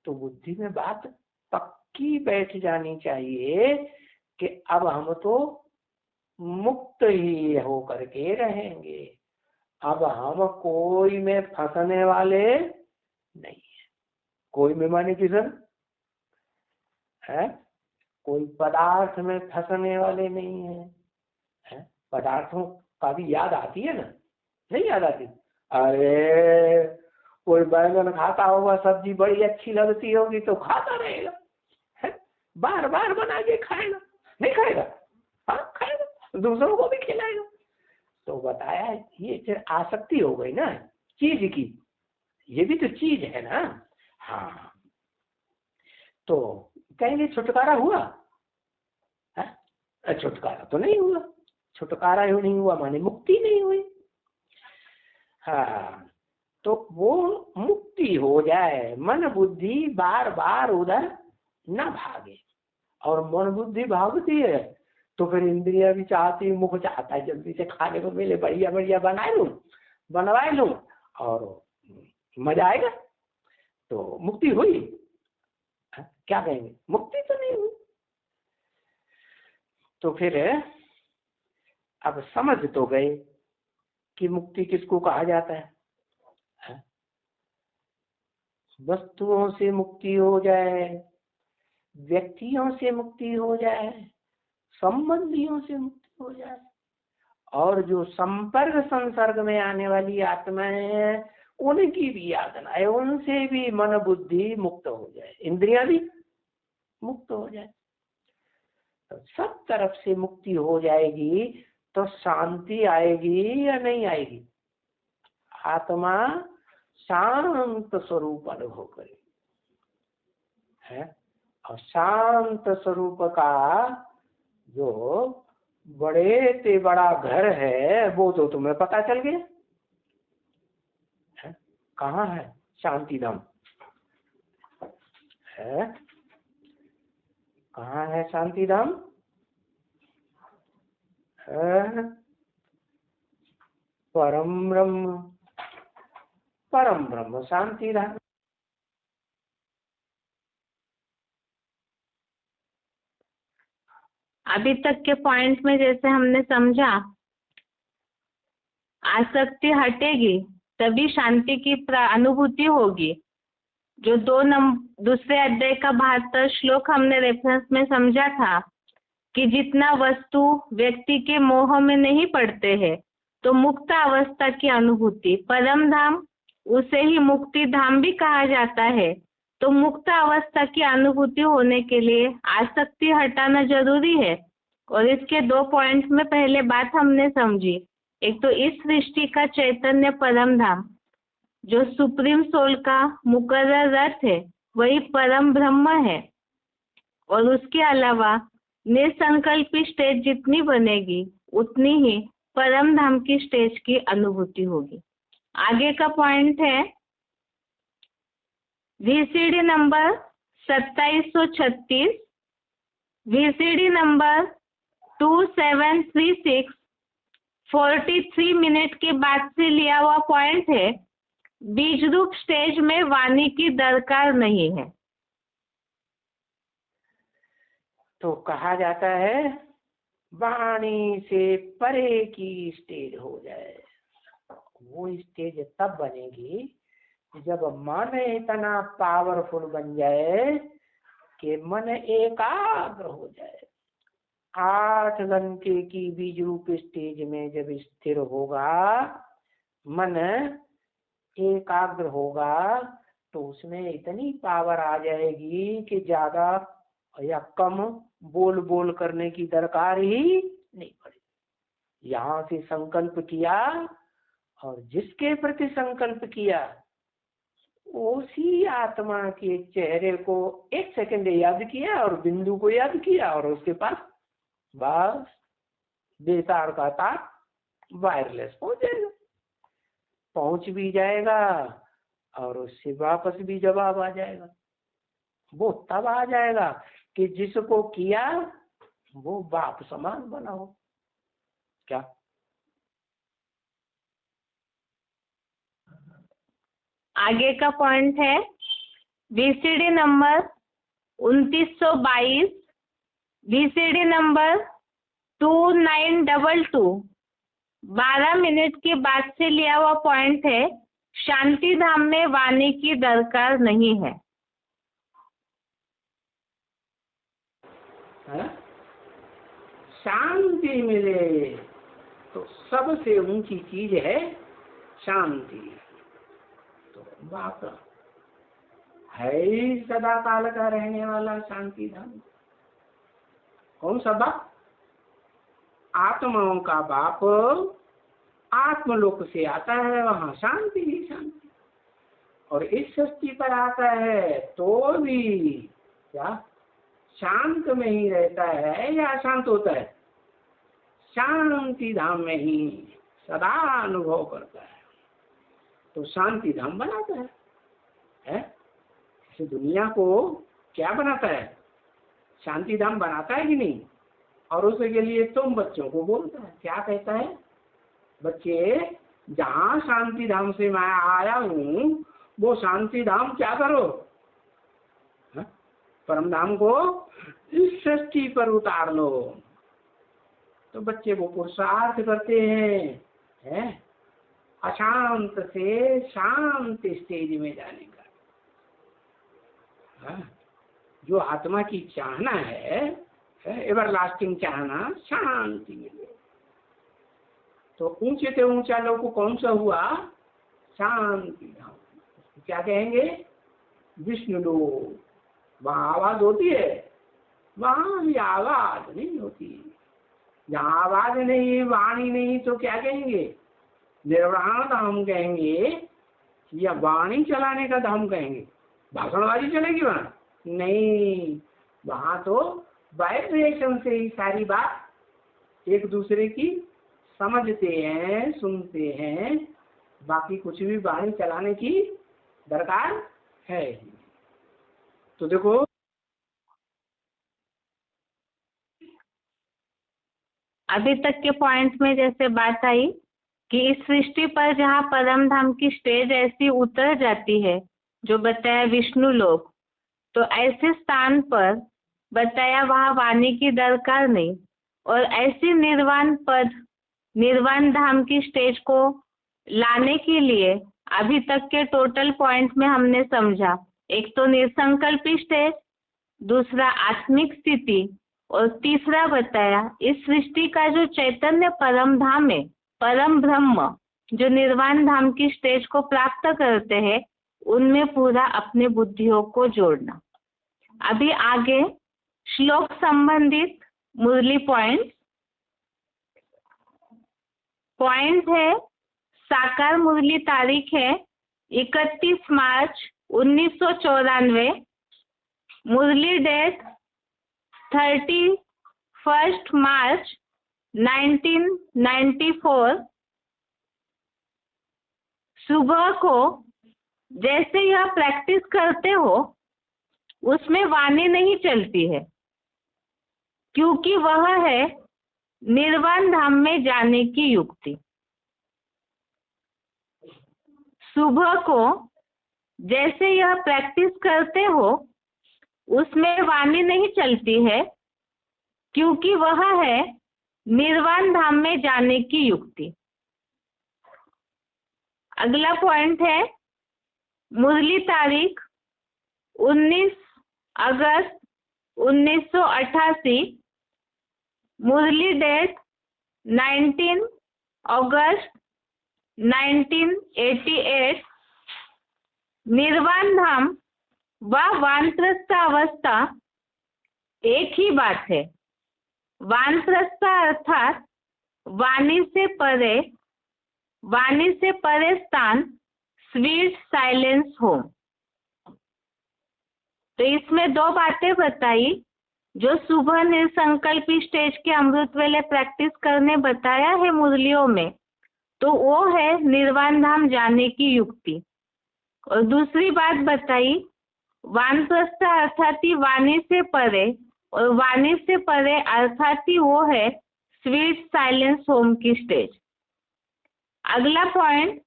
तो बुद्धि में बात पक्की बैठ जानी चाहिए कि अब हम तो मुक्त ही हो करके रहेंगे। अब हम कोई में फंसने वाले नहीं है। कोई में माने किधर है? कोई पदार्थ में फंसने वाले नहीं है, है? पदार्थों कभी याद आती है ना, नहीं याद आती? अरे कोई बैंगन खाता होगा, सब्जी बड़ी अच्छी लगती होगी तो खाता रहेगा, है? बार बार बना के खाएगा, नहीं खाएगा? हाँ खाएगा, दूसरों को भी खिलाएगा। तो बताया ये फिर आसक्ति हो गई ना चीज की, ये भी तो चीज है ना। हाँ, तो कहेंगे छुटकारा हुआ है? छुटकारा तो नहीं हुआ, छुटकारा ही नहीं हुआ माने मुक्ति नहीं हुई। हाँ, तो वो मुक्ति हो जाए, मन बुद्धि बार बार उधर न भागे। और मन बुद्धि भागती है तो फिर इंद्रिया भी चाहती, मुख चाहता है जल्दी से खाने को मिले, बढ़िया बढ़िया बनवाए लूं और मजा आएगा। तो मुक्ति हुई? क्या कहेंगे, मुक्ति तो नहीं हुई। तो फिर अब समझ तो गए कि मुक्ति किसको कहा जाता है? वस्तुओं से मुक्ति हो जाए, व्यक्तियों से मुक्ति हो जाए, संबंधियों से मुक्ति हो जाए, और जो संपर्क संसर्ग में आने वाली आत्माएं हैं उनकी भी याद न आए, उनसे भी मन बुद्धि मुक्त हो जाए, इंद्रियां भी मुक्त हो जाए, तो सब तरफ से मुक्ति हो जाएगी तो शांति आएगी या नहीं आएगी? आत्मा शांत स्वरूप अनुभव करे है। और शांत स्वरूप का जो बड़े से बड़ा घर है वो तो तुम्हें पता चल गया है? कहाँ है शांति धाम है? कहाँ है शांति धाम? परम ब्रह्म शांति धाम। अभी तक के पॉइंट में जैसे हमने समझा, आसक्ति हटेगी तभी शांति की अनुभूति होगी। जो दूसरे अध्याय का 72 श्लोक हमने रेफरेंस में समझा था कि जितना वस्तु व्यक्ति के मोह में नहीं पड़ते हैं तो मुक्त अवस्था की अनुभूति, परम धाम, उसे ही मुक्ति धाम भी कहा जाता है। तो मुक्त अवस्था की अनुभूति होने के लिए आसक्ति हटाना जरूरी है। और इसके 2 पॉइंट्स में पहले बात हमने समझी, एक तो इस सृष्टि का चैतन्य परम धाम जो सुप्रीम सोल का मुकर्रर अर्थ है वही परम ब्रह्म है, और उसके अलावा निसंकल्पी स्टेज जितनी बनेगी उतनी ही परम धाम की स्टेज की अनुभूति होगी। आगे का पॉइंट है VCD number 2736, VCD number 2736 43 minute के बाद से लिया हुआ पॉइंट है। बीज रूप स्टेज में वाणी की दरकार नहीं है। तो कहा जाता है वाणी से परे की स्टेज हो जाए। वो स्टेज तब बनेगी जब मन इतना पावरफुल बन जाए कि मन एकाग्र हो जाए। 8 घंटे की बीज रूप स्टेज में जब स्थिर होगा, मन एकाग्र होगा, तो उसमें इतनी पावर आ जाएगी कि ज्यादा या कम बोल बोल करने की दरकार ही नहीं पड़ेगी। यहाँ से संकल्प किया और जिसके प्रति संकल्प किया उसी आत्मा के चेहरे को 1 सेकंड याद किया और बिंदु को याद किया और उसके पास बस बेतार का तार वायरलेस पहुंच भी जाएगा और उससे वापस भी जवाब आ जाएगा। वो तब आ जाएगा कि जिसको किया वो बाप समान बना हो। क्या आगे का पॉइंट है VCD number 2922, VCD number 2922, 12 minute के बाद से लिया हुआ पॉइंट है। शांति धाम में वाणी की दरकार नहीं है। शांति मिले तो सबसे ऊंची चीज है शांति। तो बाप है ही सदा काल का रहने वाला शांति धाम। कौन सा बाप? आत्माओं का बाप आत्मलोक से आता है, वहां शांति ही शांति। और इस सृष्टि पर आता है तो भी क्या शांत में ही रहता है या अशांत होता है? शांति धाम में ही सदा अनुभव करता है। तो शांति धाम बनाता है? इस दुनिया को क्या बनाता है? शांति धाम बनाता है कि नहीं? और उसके लिए तुम बच्चों को बोलता है, क्या कहता है? बच्चे, जहाँ शांति धाम से मैं आया हूँ वो शांति धाम क्या करो? परम धाम को इस सृष्टि पर उतार लो। तो बच्चे वो पुरुषार्थ करते हैं अशांत से शांत स्टेज में जाने का। जो आत्मा की चाहना है एवरलास्टिंग चाहना, शांति मिले। तो ऊंचे से ऊंचा लोग कौन सा हुआ? शांति धाम। क्या कहेंगे? विष्णु लोक। वहाँ आवाज होती है, वहाँ भी आवाज नहीं होती। जहाँ आवाज नहीं, वाणी नहीं, तो क्या कहेंगे? निर्वाण धाम कहेंगे या वाणी चलाने का धाम कहेंगे? भाषणबाजी चलेगी वहाँ? नहीं, वहाँ तो वाइब्रेशन से ही सारी बात एक दूसरे की समझते हैं, सुनते हैं। बाकी कुछ भी वाणी चलाने की दरकार है ही। तो देखो, अभी तक के पॉइंट में जैसे बात आई कि इस सृष्टि पर जहाँ परम धाम की स्टेज ऐसी उतर जाती है, जो बताया विष्णु लोक, तो ऐसे स्थान पर बताया वहाँ वाणी की दरकार नहीं। और ऐसी निर्वाण पद, निर्वाण धाम की स्टेज को लाने के लिए अभी तक के टोटल पॉइंट में हमने समझा, एक तो निसंकल्पी स्टेज, दूसरा आत्मिक स्थिति, और तीसरा बताया इस सृष्टि का जो चैतन्य परम धाम है, परम ब्रह्म, जो निर्वाण धाम की स्टेज को प्राप्त करते हैं, उनमें पूरा अपने बुद्धियों को जोड़ना। अभी आगे श्लोक संबंधित मुरली पॉइंट है। साकार मुरली तारीख है 31 मार्च 1994, मुरली डेट 31 मार्च 1994। सुबह को जैसे यह प्रैक्टिस करते हो उसमें वाणी नहीं चलती है, क्योंकि वह है निर्वाण धाम में जाने की युक्ति। सुबह को जैसे यह प्रैक्टिस करते हो उसमें वाणी नहीं चलती है, क्योंकि वह है निर्वाण धाम में जाने की युक्ति। अगला पॉइंट है मुरली तारीख 19 अगस्त 1988, मुरली डेट 19 अगस्त 1988। निर्वाण धाम व वानप्रस्थ अवस्था एक ही बात है। वानप्रस्थ अर्थात वाणी से परे स्थान, स्वीट साइलेंस होम। तो इसमें दो बातें बताई। जो सुबह निसंकल्पी स्टेज के अमृत वेले प्रैक्टिस करने बताया है मुरलियों में, तो वो है निर्वाण धाम जाने की युक्ति। और दूसरी बात बताई वानप्रस्थ अर्थात वाणी से परे, और वाणी से परे अर्थात वो है स्वीट साइलेंस होम की स्टेज। अगला पॉइंट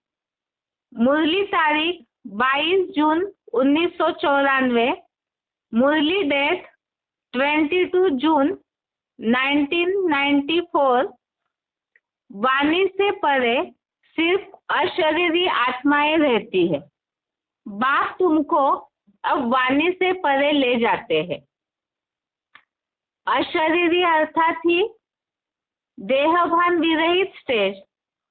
मुरली तारीख 22 जून 1994, मुरली डेट 22 जून 1994। वाणी से परे सिर्फ अशरीरी आत्माएं रहती है। बाप तुमको अब वाणी से परे ले जाते हैं। अशरीरी अर्थात ही देहभान विरहित स्टेज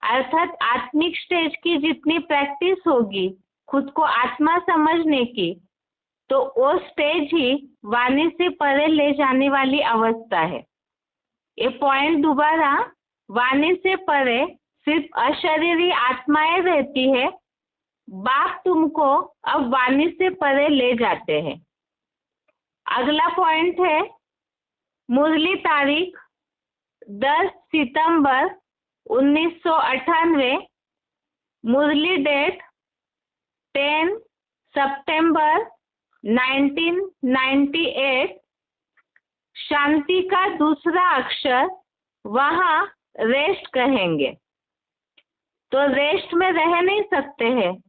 अर्थात आत्मिक स्टेज की जितनी प्रैक्टिस होगी खुद को आत्मा समझने की, तो वो स्टेज ही वाणी से परे ले जाने वाली अवस्था है। ये पॉइंट दोबारा, वाणी से परे सिर्फ अशरीरी आत्माएं रहती है। बाप तुमको अब वाणी से परे ले जाते हैं। अगला पॉइंट है मुरली तारीख 10 सितंबर 1998, मुरली डेट 10 सितंबर 1998। शांति का दूसरा अक्षर वहां रेस्ट कहेंगे। तो रेस्ट में रह नहीं सकते हैं।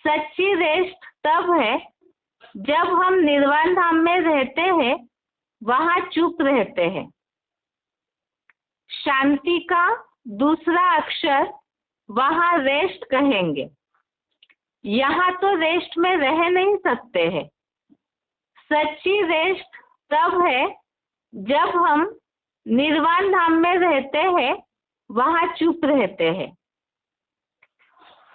सच्ची रेस्ट तब है जब हम निर्वाण धाम में रहते हैं, वहां चुप रहते हैं। शांति का दूसरा अक्षर वहां रेस्ट कहेंगे। यहाँ तो रेस्ट में रह नहीं सकते हैं। सच्ची रेस्ट तब है जब हम निर्वाण धाम में रहते हैं, वहां चुप रहते हैं।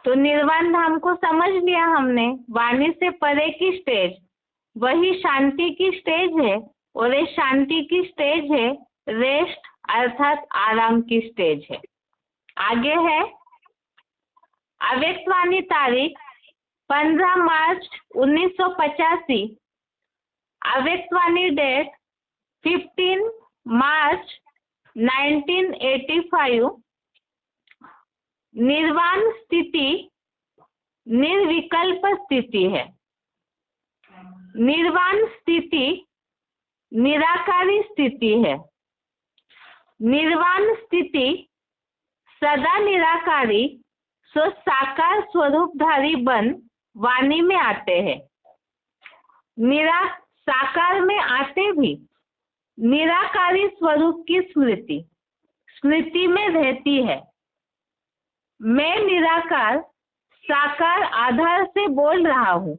तो निर्वाण धाम को समझ लिया हमने। वाणी से परे की स्टेज वही शांति की स्टेज है, और ये शांति की स्टेज है रेस्ट अर्थात आराम की स्टेज है। आगे है अव्यक्त वाणी तारीख 15 मार्च 1985, अव्यक्त वाणी डेट 15 मार्च 1985। निर्वाण स्थिति निर्विकल्प स्थिति है। निर्वाण स्थिति निराकारी स्थिति है। निर्वाण स्थिति सदा निराकारी सो साकार स्वरूपधारी बन वाणी में आते हैं। साकार में आते भी निराकारी स्वरूप की स्मृति में रहती है। मैं निराकार साकार आधार से बोल रहा हूँ।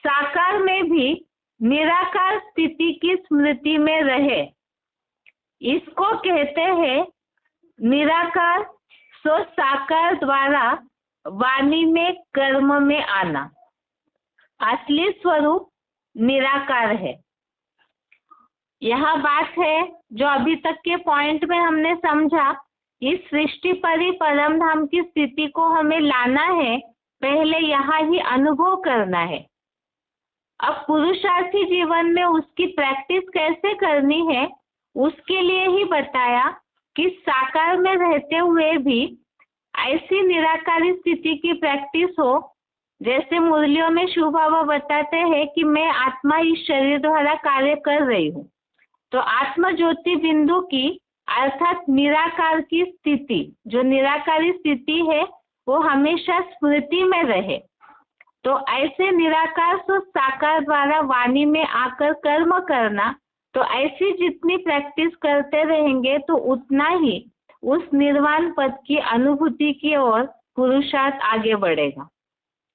साकार में भी निराकार स्थिति की स्मृति में रहे, इसको कहते हैं निराकार सो साकार द्वारा वाणी में कर्म में आना। असली स्वरूप निराकार है। यह बात है जो अभी तक के पॉइंट में हमने समझा। इस सृष्टि परी परम धाम की स्थिति को हमें लाना है, पहले यहाँ ही अनुभव करना है। अब पुरुषार्थी जीवन में उसकी प्रैक्टिस कैसे करनी है, उसके लिए ही बताया कि साकार में रहते हुए भी ऐसी निराकारी स्थिति की प्रैक्टिस हो, जैसे मुरलियों में शिव बाबा बताते हैं कि मैं आत्मा इस शरीर द्वारा कार्य कर रही हूँ। तो आत्मा ज्योति बिंदु की अर्थात निराकार की स्थिति, जो निराकारी स्थिति है, वो हमेशा स्मृति में रहे। तो ऐसे निराकार से साकार द्वारा वाणी में आकर कर्म करना, तो ऐसी जितनी प्रैक्टिस करते रहेंगे तो उतना ही उस निर्वाण पद की अनुभूति की ओर पुरुषार्थ आगे बढ़ेगा।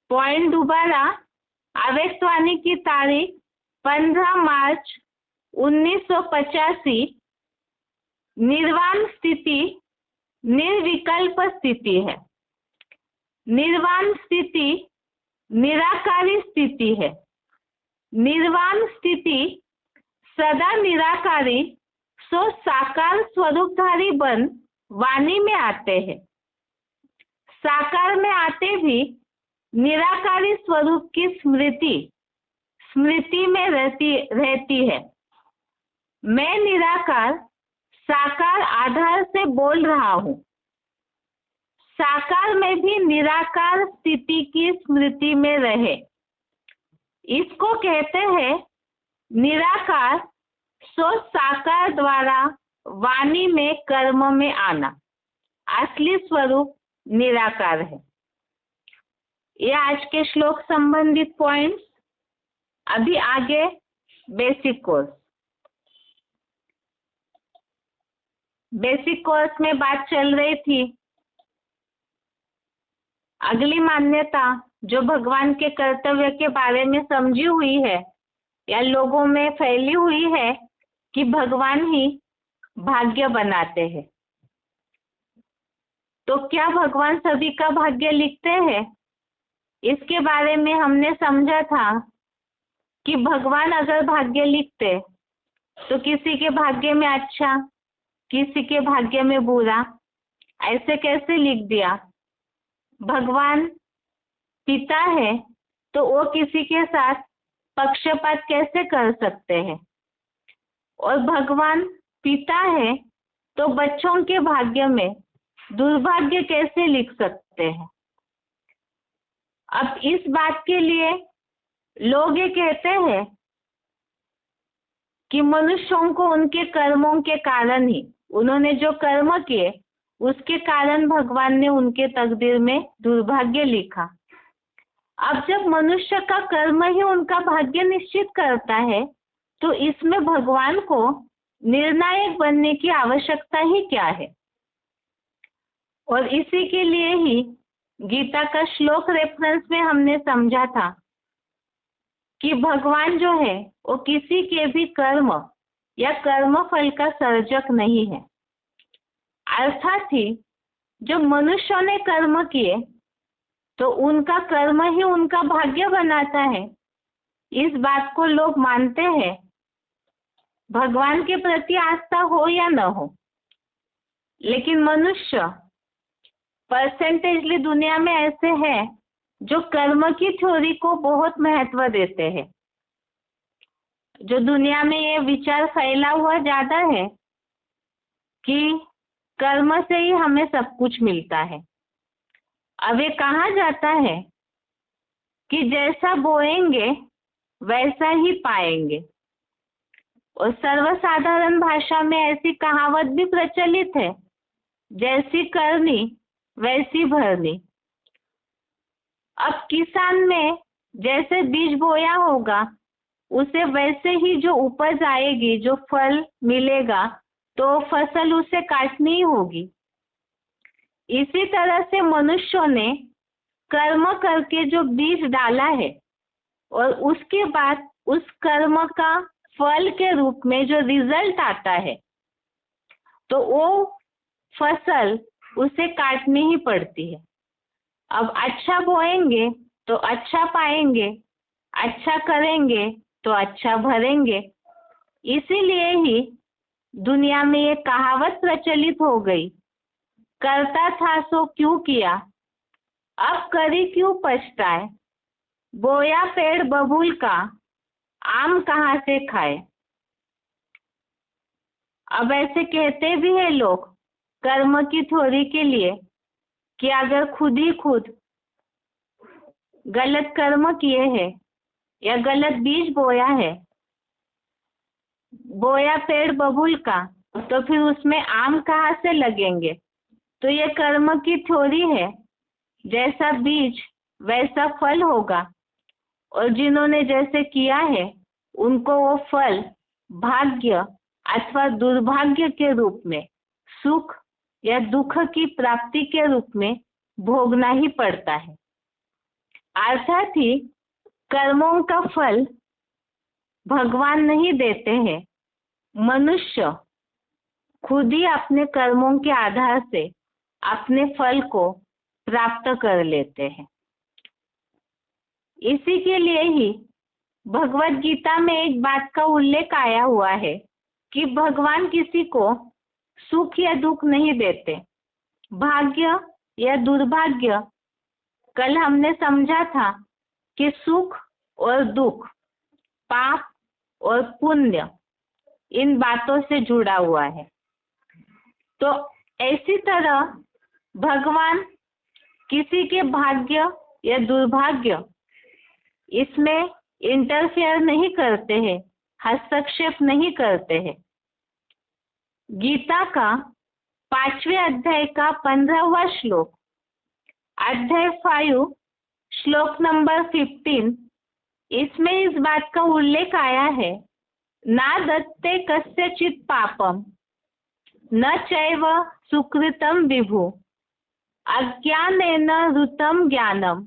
पॉइंट दोबारा, अव्यक्त वाणी की तारीख 15 मार्च 1985। निर्वाण स्थिति निर्विकल्प स्थिति है। निर्वाण स्थिति निराकारी स्थिति है। निर्वाण स्थिति सदा निराकारी सो साकार स्वरूपधारी बन वाणी में आते हैं। साकार में आते भी निराकारी स्वरूप की स्मृति में रहती है। मैं निराकार साकार आधार से बोल रहा हूँ। साकार में भी निराकार स्थिति की स्मृति में रहे, इसको कहते हैं निराकार सो साकार द्वारा वाणी में कर्म में आना। असली स्वरूप निराकार है। ये आज के श्लोक संबंधित पॉइंट्स। अभी आगे बेसिक कोर्स। बेसिक कोर्स में बात चल रही थी अगली मान्यता जो भगवान के कर्तव्य के बारे में समझी हुई है या लोगों में फैली हुई है कि भगवान ही भाग्य बनाते हैं। तो क्या भगवान सभी का भाग्य लिखते हैं? इसके बारे में हमने समझा था कि भगवान अगर भाग्य लिखते तो किसी के भाग्य में अच्छा, किसी के भाग्य में बुरा, ऐसे कैसे लिख दिया? भगवान पिता है तो वो किसी के साथ पक्षपात कैसे कर सकते हैं? और भगवान पिता है तो बच्चों के भाग्य में दुर्भाग्य कैसे लिख सकते हैं? अब इस बात के लिए लोग ये कहते हैं कि मनुष्यों को उनके कर्मों के कारण ही, उन्होंने जो कर्म किए उसके कारण भगवान ने उनके तकदीर में दुर्भाग्य लिखा। अब जब मनुष्य का कर्म ही उनका भाग्य निश्चित करता है तो इसमें भगवान को निर्णायक बनने की आवश्यकता ही क्या है? और इसी के लिए ही गीता का श्लोक रेफरेंस में हमने समझा था कि भगवान जो है वो किसी के भी कर्म या कर्म फल का सर्जक नहीं है। अर्थात ही जब मनुष्यों ने कर्म किए तो उनका कर्म ही उनका भाग्य बनाता है। इस बात को लोग मानते हैं, भगवान के प्रति आस्था हो या न हो। लेकिन मनुष्य परसेंटेजली दुनिया में ऐसे हैं जो कर्म की थ्योरी को बहुत महत्व देते हैं। जो दुनिया में ये विचार फैला हुआ ज्यादा है कि कर्म से ही हमें सब कुछ मिलता है। अब ये कहा जाता है कि जैसा बोएंगे वैसा ही पाएंगे। और सर्वसाधारण भाषा में ऐसी कहावत भी प्रचलित है, जैसी करनी वैसी भरनी। अब किसान में जैसे बीज बोया होगा उसे वैसे ही जो उपज आएगी, जो फल मिलेगा, तो फसल उसे काटनी ही होगी। इसी तरह से मनुष्यों ने कर्म करके जो बीज डाला है और उसके बाद उस कर्म का फल के रूप में जो रिजल्ट आता है तो वो फसल उसे काटनी ही पड़ती है। अब अच्छा बोएंगे तो अच्छा पाएंगे, अच्छा करेंगे तो अच्छा भरेंगे। इसीलिए ही दुनिया में ये कहावत प्रचलित हो गई, करता था सो क्यों किया, अब करी क्यों पछताए, बोया पेड़ बबूल का, आम कहाँ से खाए। अब ऐसे कहते भी हैं लोग कर्म की थ्योरी के लिए कि अगर खुद ही खुद गलत कर्म किए हैं या गलत बीज बोया है, बोया पेड़ बबूल का, तो फिर उसमें आम कहाँ से लगेंगे। तो ये कर्म की थ्योरी है, जैसा बीज वैसा फल होगा। और जिन्होंने जैसे किया है उनको वो फल भाग्य अथवा दुर्भाग्य के रूप में, सुख या दुख की प्राप्ति के रूप में भोगना ही पड़ता है। अर्थात ही कर्मों का फल भगवान नहीं देते हैं, मनुष्य खुद ही अपने कर्मों के आधार से अपने फल को प्राप्त कर लेते हैं। इसी के लिए ही भगवत गीता में एक बात का उल्लेख आया हुआ है कि भगवान किसी को सुख या दुख नहीं देते, भाग्य या दुर्भाग्य। कल हमने समझा था कि सुख और दुख, पाप और पुण्य, इन बातों से जुड़ा हुआ है। तो ऐसी तरह भगवान किसी के भाग्य या दुर्भाग्य इसमें इंटरफेयर नहीं करते हैं, हस्तक्षेप नहीं करते हैं। गीता का 5वें अध्याय का 15वां श्लोक, अध्याय 5 श्लोक नंबर 15, इसमें इस बात का उल्लेख आया है, ना दत्ते कस्यचित् पापम न चैव सुकृतम विभु अज्ञानेन ऋतं ज्ञानम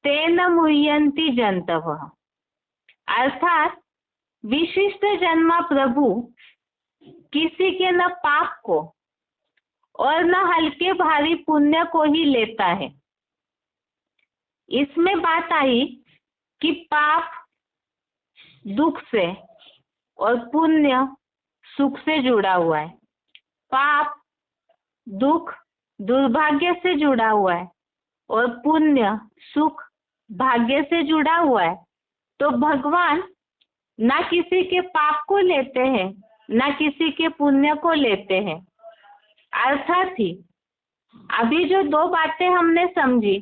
तेन मुह्यन्ति जन्तवः। अर्थात विशिष्ट जन्मा प्रभु किसी के न पाप को और न हल्के भारी पुण्य को ही लेता है। इसमें बात आई कि पाप दुख से और पुण्य सुख से जुड़ा हुआ है। पाप दुख दुर्भाग्य से जुड़ा हुआ है और पुण्य सुख भाग्य से जुड़ा हुआ है। तो भगवान ना किसी के पाप को लेते हैं ना किसी के पुण्य को लेते हैं। अर्थात ही अभी जो दो बातें हमने समझी,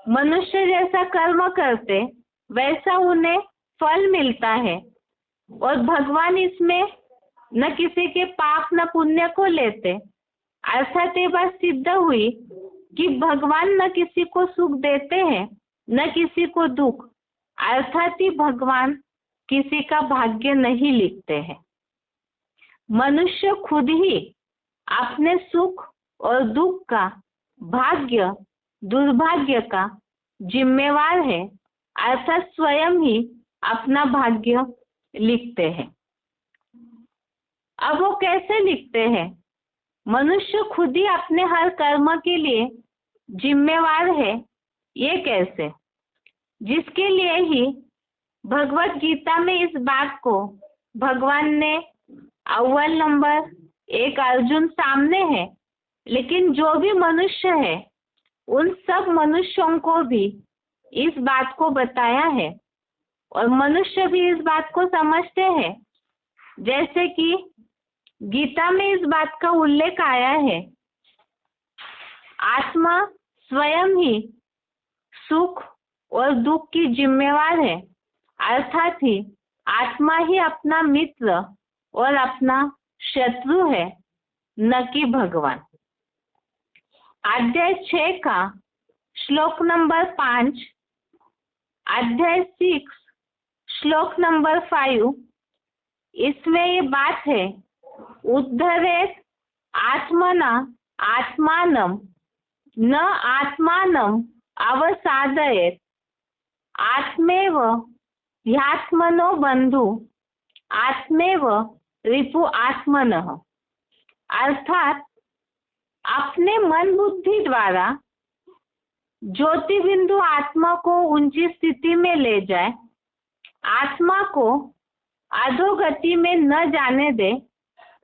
मनुष्य जैसा कर्म करते वैसा उन्हें फल मिलता है और भगवान इसमें न किसी के पाप न पुण्य को लेते। अर्थात ये बात सिद्ध हुई कि भगवान न किसी को सुख देते हैं न किसी को दुख। अर्थात ही भगवान किसी का भाग्य नहीं लिखते हैं। मनुष्य खुद ही अपने सुख और दुख का, भाग्य दुर्भाग्य का जिम्मेवार है। अर्थात स्वयं ही अपना भाग्य लिखते हैं। अब वो कैसे लिखते हैं? मनुष्य खुद ही अपने हर कर्म के लिए जिम्मेवार है। ये कैसे? जिसके लिए ही भगवत गीता में इस बात को भगवान ने अव्वल नंबर 1 अर्जुन सामने है, लेकिन जो भी मनुष्य है उन सब मनुष्यों को भी इस बात को बताया है और मनुष्य भी इस बात को समझते हैं। जैसे कि गीता में इस बात का उल्लेख आया है, आत्मा स्वयं ही सुख और दुख की जिम्मेवार है। अर्थात ही आत्मा ही अपना मित्र और अपना शत्रु है, न कि भगवान। अध्याय 6 का श्लोक नंबर 5, अध्याय 6 श्लोक नंबर 5, इसमें ये बात है, उद्धरेत आत्मना आत्मानं न आत्मानं अवसादयेत आत्मेव ह्यात्मनो बंधु आत्मेव रिपु आत्मनः। अर्थात अपने मन बुद्धि द्वारा ज्योति बिंदु आत्मा को ऊंची स्थिति में ले जाए, आत्मा को अधोगति में न जाने दे,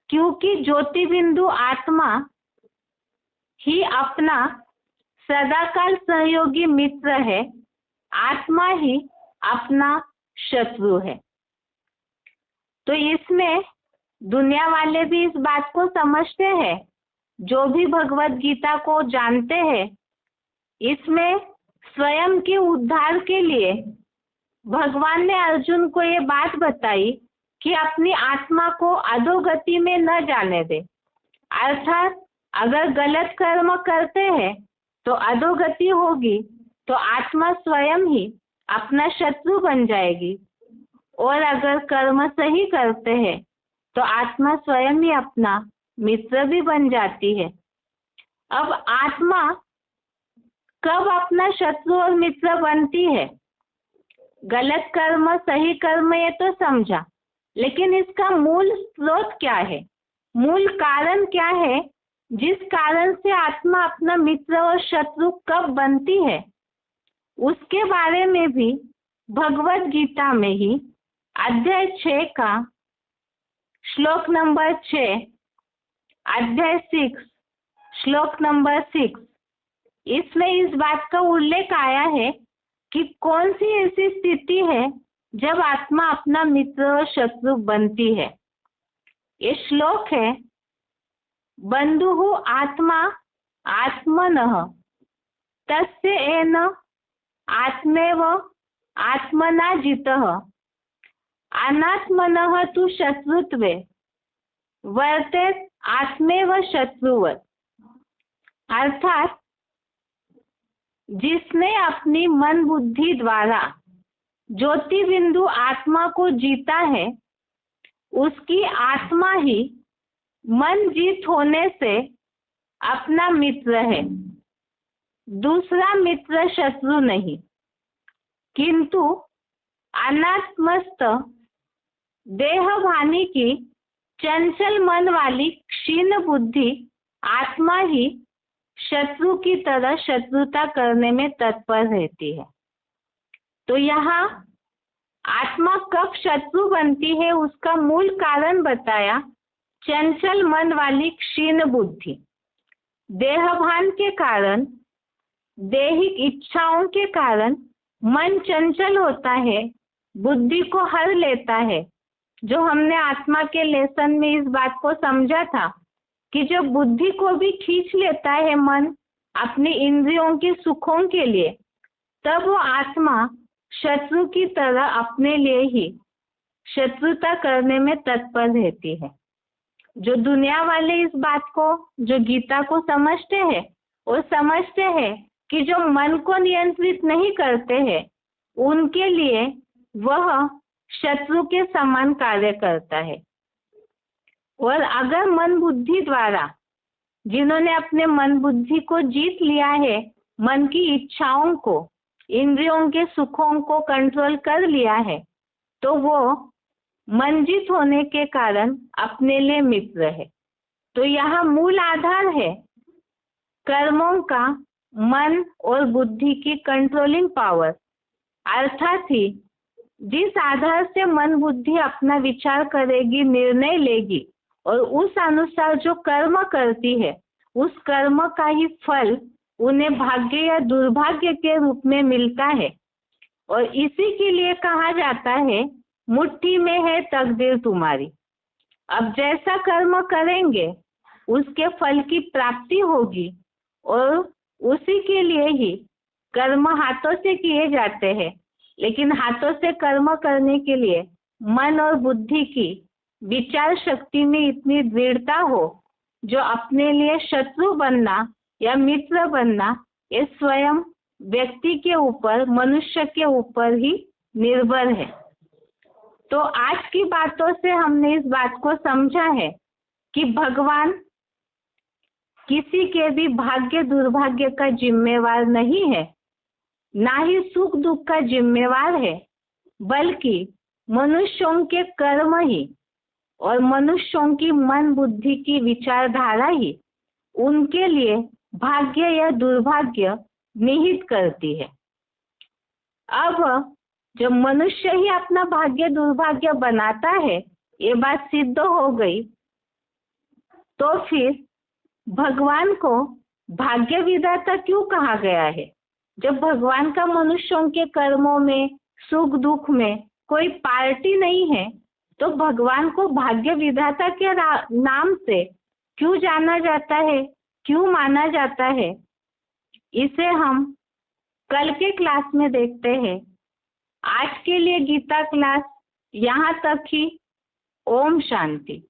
क्योंकि ज्योति बिंदु आत्मा ही अपना सदाकाल सहयोगी मित्र है, आत्मा ही अपना शत्रु है। तो इसमें दुनिया वाले भी इस बात को समझते हैं, जो भी भगवत गीता को जानते हैं। इसमें स्वयं के उद्धार के लिए भगवान ने अर्जुन को ये बात बताई कि अपनी आत्मा को अधोगति में न जाने दे। अर्थात अगर गलत कर्म करते हैं तो अधोगति होगी, तो आत्मा स्वयं ही अपना शत्रु बन जाएगी, और अगर कर्म सही करते हैं तो आत्मा स्वयं ही अपना मित्र भी बन जाती है। अब आत्मा कब अपना शत्रु और मित्र बनती है? गलत कर्म सही कर्म ये तो समझा, लेकिन इसका मूल स्रोत क्या है, मूल कारण क्या है जिस कारण से आत्मा अपना मित्र और शत्रु कब बनती है? उसके बारे में भी भगवत गीता में ही अध्याय 6 का श्लोक नंबर 6, अध्याय 6 श्लोक नंबर 6, इसमें इस बात का उल्लेख आया है कि कौन सी ऐसी स्थिति है जब आत्मा अपना मित्र और शत्रु बनती है। ये श्लोक है, बंधुः आत्मा आत्मनः तस्य एन आत्मेव आत्मना जितः अनात्मनः तु शत्रुत्वे वर्तेत आत्मेव शत्रुवत्। अर्थात जिसने अपनी मन बुद्धि द्वारा ज्योति बिंदु आत्मा को जीता है, उसकी आत्मा ही मन जीत होने से अपना मित्र है, दूसरा मित्र शत्रु नहीं। किंतु अनात्मस्थ देह भानी की चंचल मन वाली क्षीण बुद्धि आत्मा ही शत्रु की तरह शत्रुता करने में तत्पर रहती है। तो यहाँ आत्मा कब शत्रु बनती है उसका मूल कारण बताया, चंचल मन वाली क्षीण बुद्धि। देहभान के कारण, दैहिक इच्छाओं के कारण मन चंचल होता है, बुद्धि को हर लेता है। जो हमने आत्मा के लेसन में इस बात को समझा था कि जब बुद्धि को भी खींच लेता है मन अपनी इंद्रियों के सुखों के लिए, तब वो आत्मा शत्रु की तरह अपने लिए ही शत्रुता करने में तत्पर रहती है। जो दुनिया वाले इस बात को, जो गीता को समझते हैं, वो समझते हैं कि जो मन को नियंत्रित नहीं करते हैं उनके लिए वह शत्रु के समान कार्य करता है। और अगर मन बुद्धि द्वारा, जिन्होंने अपने मन बुद्धि को जीत लिया है, मन की इच्छाओं को, इंद्रियों के सुखों को कंट्रोल कर लिया है, तो वो मनजित होने के कारण अपने लिए मित्र है। तो यहाँ मूल आधार है कर्मों का मन और बुद्धि की कंट्रोलिंग पावर, अर्थात ही जिस आधार से मन बुद्धि अपना विचार करेगी, निर्णय लेगी और उस अनुसार जो कर्म करती है, उस कर्म का ही फल उन्हें भाग्य या दुर्भाग्य के रूप में मिलता है। और इसी के लिए कहा जाता है, मुट्ठी में है तकदीर तुम्हारी। अब जैसा कर्म करेंगे उसके फल की प्राप्ति होगी, और उसी के लिए ही कर्म हाथों से किए जाते हैं। लेकिन हाथों से कर्म करने के लिए मन और बुद्धि की विचार शक्ति में इतनी दृढ़ता हो, जो अपने लिए शत्रु बनना या मित्र बनना ये स्वयं व्यक्ति के ऊपर, मनुष्य के ऊपर ही निर्भर है। तो आज की बातों से हमने इस बात को समझा है कि भगवान किसी के भी भाग्य दुर्भाग्य का जिम्मेवार नहीं है, ना ही सुख दुख का जिम्मेवार है, बल्कि मनुष्यों के कर्म ही और मनुष्यों की मन बुद्धि की विचारधारा ही उनके लिए भाग्य या दुर्भाग्य निहित करती है। अब जब मनुष्य ही अपना भाग्य दुर्भाग्य बनाता है, ये बात सिद्ध हो गई, तो फिर भगवान को भाग्य विधाता क्यों कहा गया है? जब भगवान का मनुष्यों के कर्मों में, सुख दुख में कोई पार्टी नहीं है, तो भगवान को भाग्य विधाता के नाम से क्यों जाना जाता है, क्यों माना जाता है? इसे हम कल के क्लास में देखते हैं। आज के लिए गीता क्लास यहाँ तक ही। ओम शांति।